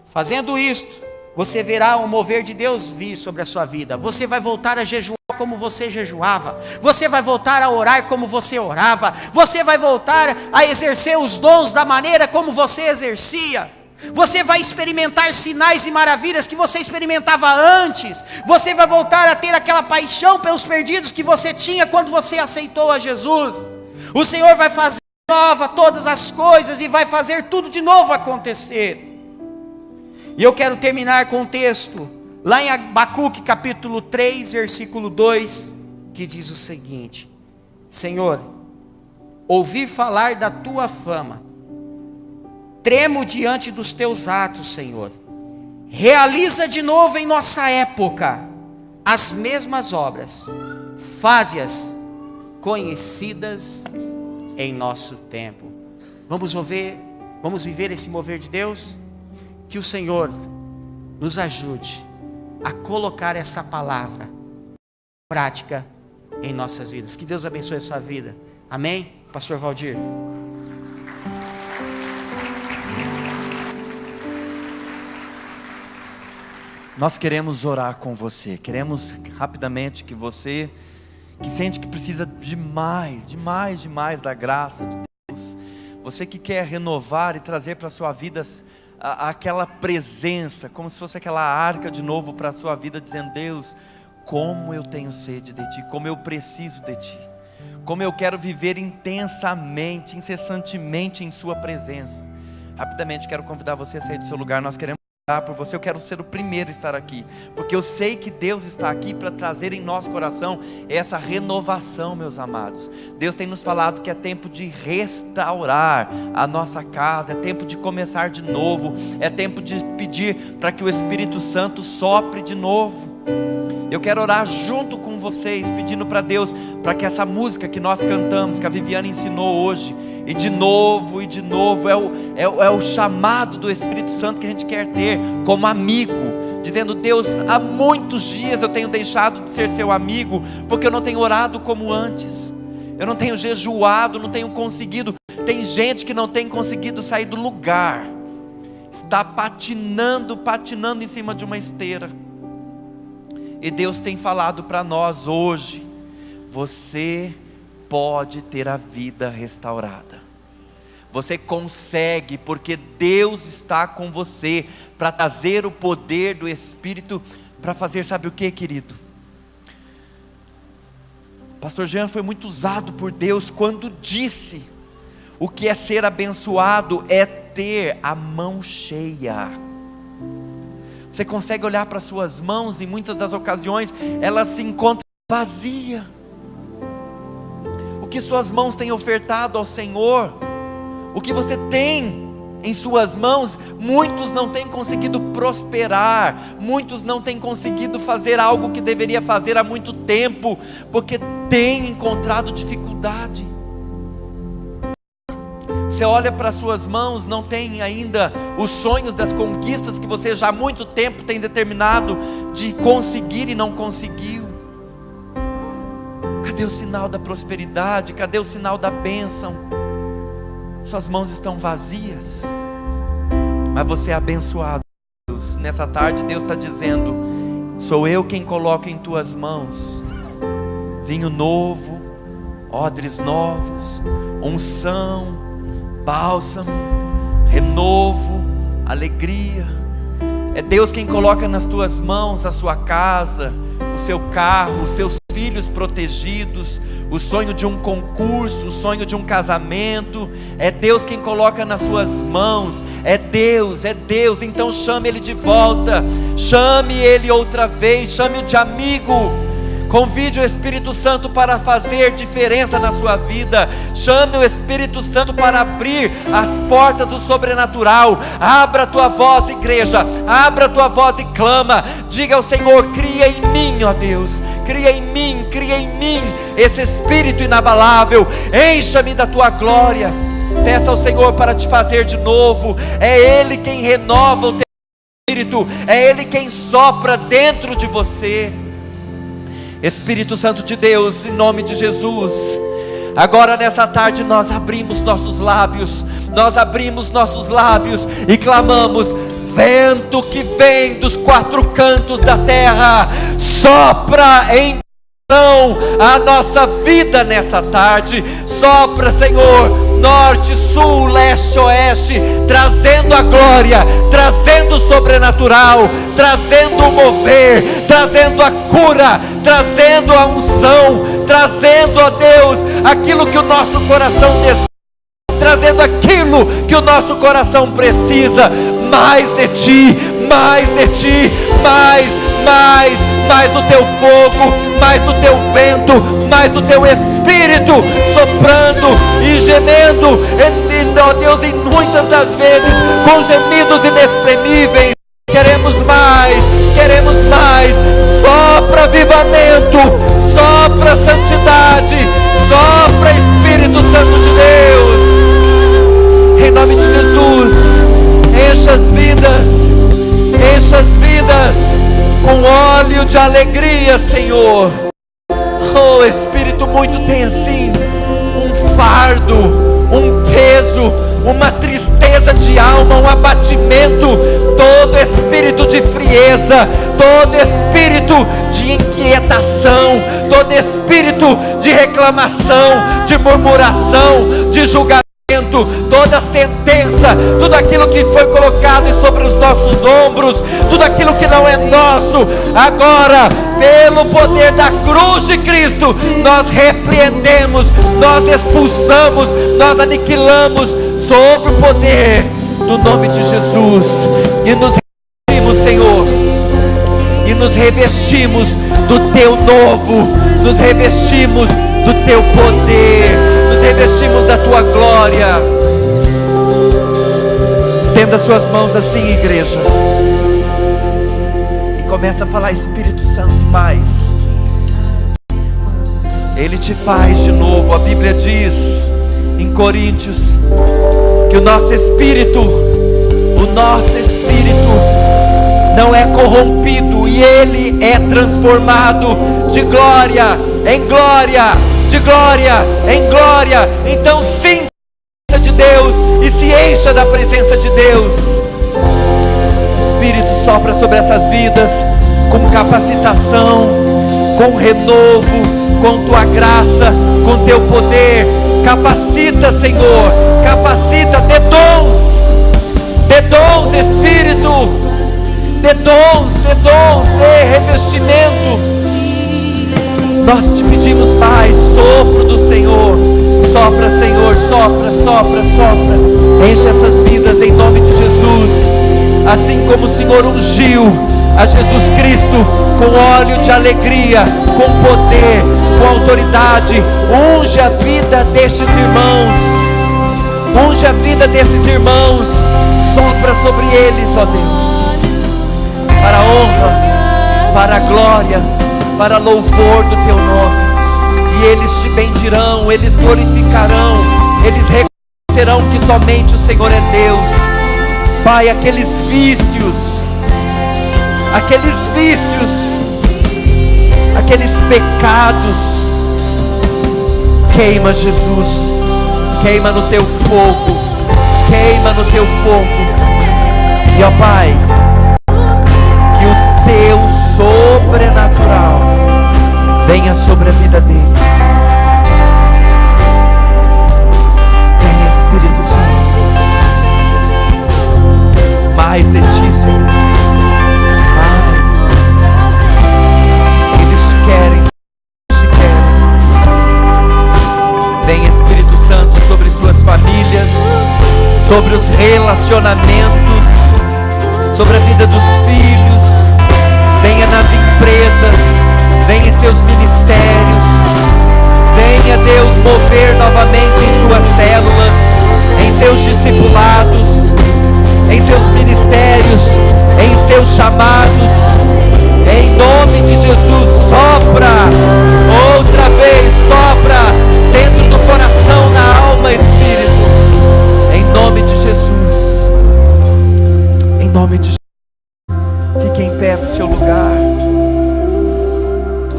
Fazendo isto, você verá o mover de Deus vir sobre a sua vida. Você vai voltar a jejuar como você jejuava. Você vai voltar a orar como você orava. Você vai voltar a exercer os dons da maneira como você exercia. Você vai experimentar sinais e maravilhas que você experimentava antes. Você vai voltar a ter aquela paixão pelos perdidos que você tinha quando você aceitou a Jesus. O Senhor vai fazer nova todas as coisas e vai fazer tudo de novo acontecer. E eu quero terminar com um texto lá em Abacuque capítulo 3, versículo 2, que diz o seguinte: Senhor, ouvi falar da tua fama, tremo diante dos teus atos, Senhor. Realiza de novo em nossa época as mesmas obras, faze-as conhecidas em nosso tempo. Vamos viver esse mover de Deus? Que o Senhor nos ajude a colocar essa palavra em prática em nossas vidas. Que Deus abençoe a sua vida. Amém? Pastor Valdir. Nós queremos orar com você. Queremos rapidamente que você, que sente que precisa demais da graça de Deus, você que quer renovar e trazer para a sua vida aquela presença, como se fosse aquela arca de novo para a sua vida, dizendo: Deus, como eu tenho sede de Ti, como eu preciso de Ti, como eu quero viver intensamente, incessantemente em Sua presença. Rapidamente quero convidar você a sair do seu lugar. Nós queremos orar por você. Eu quero ser o primeiro a estar aqui, porque eu sei que Deus está aqui para trazer em nosso coração essa renovação, meus amados. Deus tem nos falado que é tempo de restaurar a nossa casa, é tempo de começar de novo, é tempo de pedir para que o Espírito Santo sopre de novo. Eu quero orar junto com vocês, pedindo para Deus, para que essa música que nós cantamos, que a Viviane ensinou hoje, e de novo, é o chamado do Espírito Santo que a gente quer ter como amigo, dizendo: Deus, há muitos dias eu tenho deixado de ser seu amigo, porque eu não tenho orado como antes, eu não tenho jejuado, não tenho conseguido. Tem gente que não tem conseguido sair do lugar, está patinando em cima de uma esteira. E Deus tem falado para nós hoje: você pode ter a vida restaurada. Você consegue, porque Deus está com você para trazer o poder do Espírito para fazer, sabe o que, querido? Pastor Jean foi muito usado por Deus quando disse: o que é ser abençoado é ter a mão cheia. Você consegue olhar para suas mãos, e muitas das ocasiões elas se encontram vazias. O que suas mãos têm ofertado ao Senhor, o que você tem em suas mãos, muitos não têm conseguido prosperar, muitos não têm conseguido fazer algo que deveria fazer há muito tempo, porque têm encontrado dificuldade. Você olha para suas mãos, não tem ainda os sonhos das conquistas que você já há muito tempo tem determinado de conseguir e não conseguiu. Cadê o sinal da prosperidade? Cadê o sinal da bênção? Suas mãos estão vazias, mas você é abençoado, Deus. Nessa tarde Deus está dizendo: sou eu quem coloco em tuas mãos vinho novo, odres novos, unção, bálsamo, renovo, alegria. É Deus quem coloca nas tuas mãos a sua casa, o seu carro, os seus filhos protegidos, o sonho de um concurso, o sonho de um casamento. É Deus quem coloca nas suas mãos. É Deus. Então chame Ele de volta, chame Ele outra vez, chame-o de amigo. Convide o Espírito Santo para fazer diferença na sua vida. Chame o Espírito Santo para abrir as portas do sobrenatural. Abra a tua voz, igreja. Abra a tua voz e clama. Diga ao Senhor: cria em mim, ó Deus. Cria em mim esse Espírito inabalável. Encha-me da tua glória. Peça ao Senhor para te fazer de novo. É Ele quem renova o teu espírito. É Ele quem sopra dentro de você. Espírito Santo de Deus, em nome de Jesus, agora nessa tarde nós abrimos nossos lábios e clamamos: vento que vem dos quatro cantos da terra, sopra em a nossa vida nessa tarde. Sopra, Senhor, norte, sul, leste, oeste, trazendo a glória, trazendo o sobrenatural, trazendo o mover, trazendo a cura, trazendo a unção, trazendo, ó Deus, aquilo que o nosso coração deseja, trazendo aquilo que o nosso coração precisa. Mais de Ti, mais do Teu fogo, mais do Teu vento, mais do Teu Espírito soprando e gemendo, ó Deus, em muitas das vezes com gemidos inexprimíveis. Queremos mais, sopra avivamento, sopra santidade, sopra Espírito Santo de Deus, em nome de Jesus. Encha as vidas com óleo de alegria, Senhor. Oh, Espírito, muito tem assim um fardo, um peso, uma tristeza de alma, um abatimento, todo espírito de frieza, todo espírito de inquietação, todo espírito de reclamação, de murmuração, de julgamento, toda sentença, tudo aquilo que foi colocado sobre os nossos ombros, tudo aquilo que não é nosso, agora, pelo poder da cruz de Cristo, nós repreendemos, nós expulsamos, nós aniquilamos sobre o poder do nome de Jesus, e nos revestimos, Senhor, e nos revestimos do Teu novo, nos revestimos do Teu poder, nos revestimos da Tua glória. Estenda suas mãos assim, igreja, e começa a falar: Espírito Santo, mais. Ele te faz de novo. A Bíblia diz em Coríntios que o nosso espírito não é corrompido, e ele é transformado de glória em glória, de glória em glória. Então sinta a presença de Deus e se encha da presença de Deus. Espírito, sopra sobre essas vidas com capacitação, com renovo, com Tua graça, com Teu poder. Capacita, Senhor, capacita, dê dons, Espírito, dê dons, dê revestimento. Nós te pedimos, Pai, sopro do Senhor. Sopra, Senhor, sopra, sopra, sopra. Enche essas vidas em nome de Jesus. Assim como o Senhor ungiu a Jesus Cristo com óleo de alegria, com poder, com autoridade, unge a vida destes irmãos. Unge a vida desses irmãos. Sopra sobre eles, ó Deus, para a honra, para a glória, para louvor do Teu nome. E eles te bendirão, eles glorificarão, eles reconhecerão que somente o Senhor é Deus. Pai, aqueles vícios, aqueles pecados, queima, Jesus, queima no Teu fogo, queima no Teu fogo. E ó Pai, que o Teu sobrenatural venha sobre a vida deles. Venha, Espírito Santo, mais de Ti, Senhor, mais. Eles te querem, te querem. Venha, Espírito Santo, sobre suas famílias, sobre os relacionamentos, sobre a vida dos filhos. Venha nas empresas, venha em seus ministérios. Venha, Deus, mover novamente em suas células, em seus discipulados, em seus ministérios, em seus chamados. Em nome de Jesus, sopra outra vez, sopra dentro do coração, na alma, Espírito. Em nome de Jesus, em nome de Jesus. Fique em pé do seu lugar.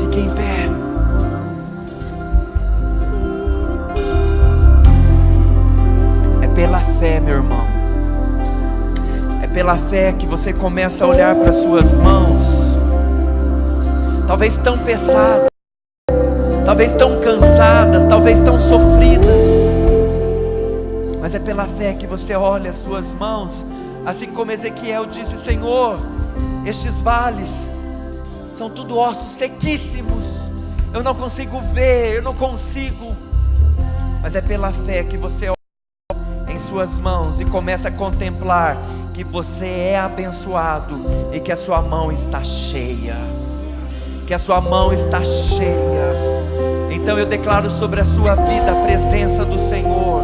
Fique em pé. É pela fé, meu irmão. É pela fé que você começa a olhar para suas mãos, talvez tão pesadas, talvez tão cansadas, talvez tão sofridas. Mas é pela fé que você olha as suas mãos, assim como Ezequiel disse: Senhor, estes vales são tudo ossos sequíssimos, eu não consigo ver, eu não consigo. Mas é pela fé que você olha em suas mãos e começa a contemplar que você é abençoado e que a sua mão está cheia, que a sua mão está cheia. Então eu declaro sobre a sua vida a presença do Senhor,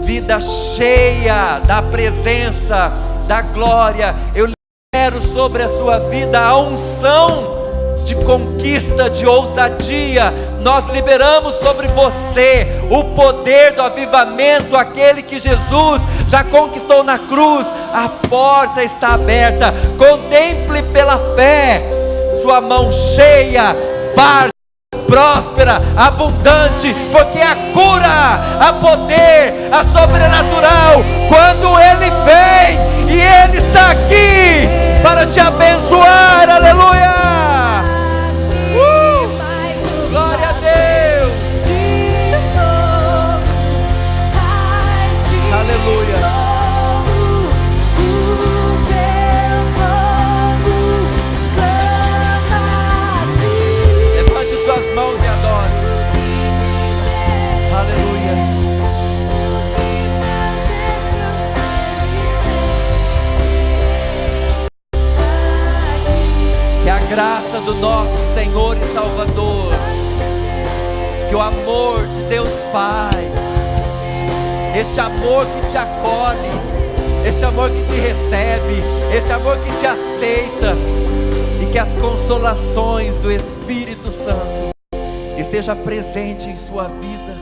vida cheia da presença, da glória. Eu libero sobre a sua vida a unção de conquista, de ousadia. Nós liberamos sobre você o poder do avivamento, aquele que Jesus já conquistou na cruz. A porta está aberta, contemple pela fé sua mão cheia, farta, próspera, abundante, porque a cura, a poder, a sobrenatural, quando Ele vem, e Ele está aqui para te abençoar, aleluia! Glória a Deus! Aleluia! Levante suas mãos e adore. Aleluia! Que a graça do nosso Senhor e Salvador, que o amor de Deus Pai, este amor que te acolhe, este amor que te recebe, este amor que te aceita, e que as consolações do Espírito Santo esteja presente em sua vida,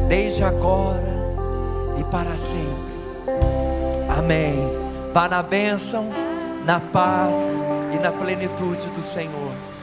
desde agora e para sempre. Amém. Vá na bênção, na paz e na plenitude do Senhor.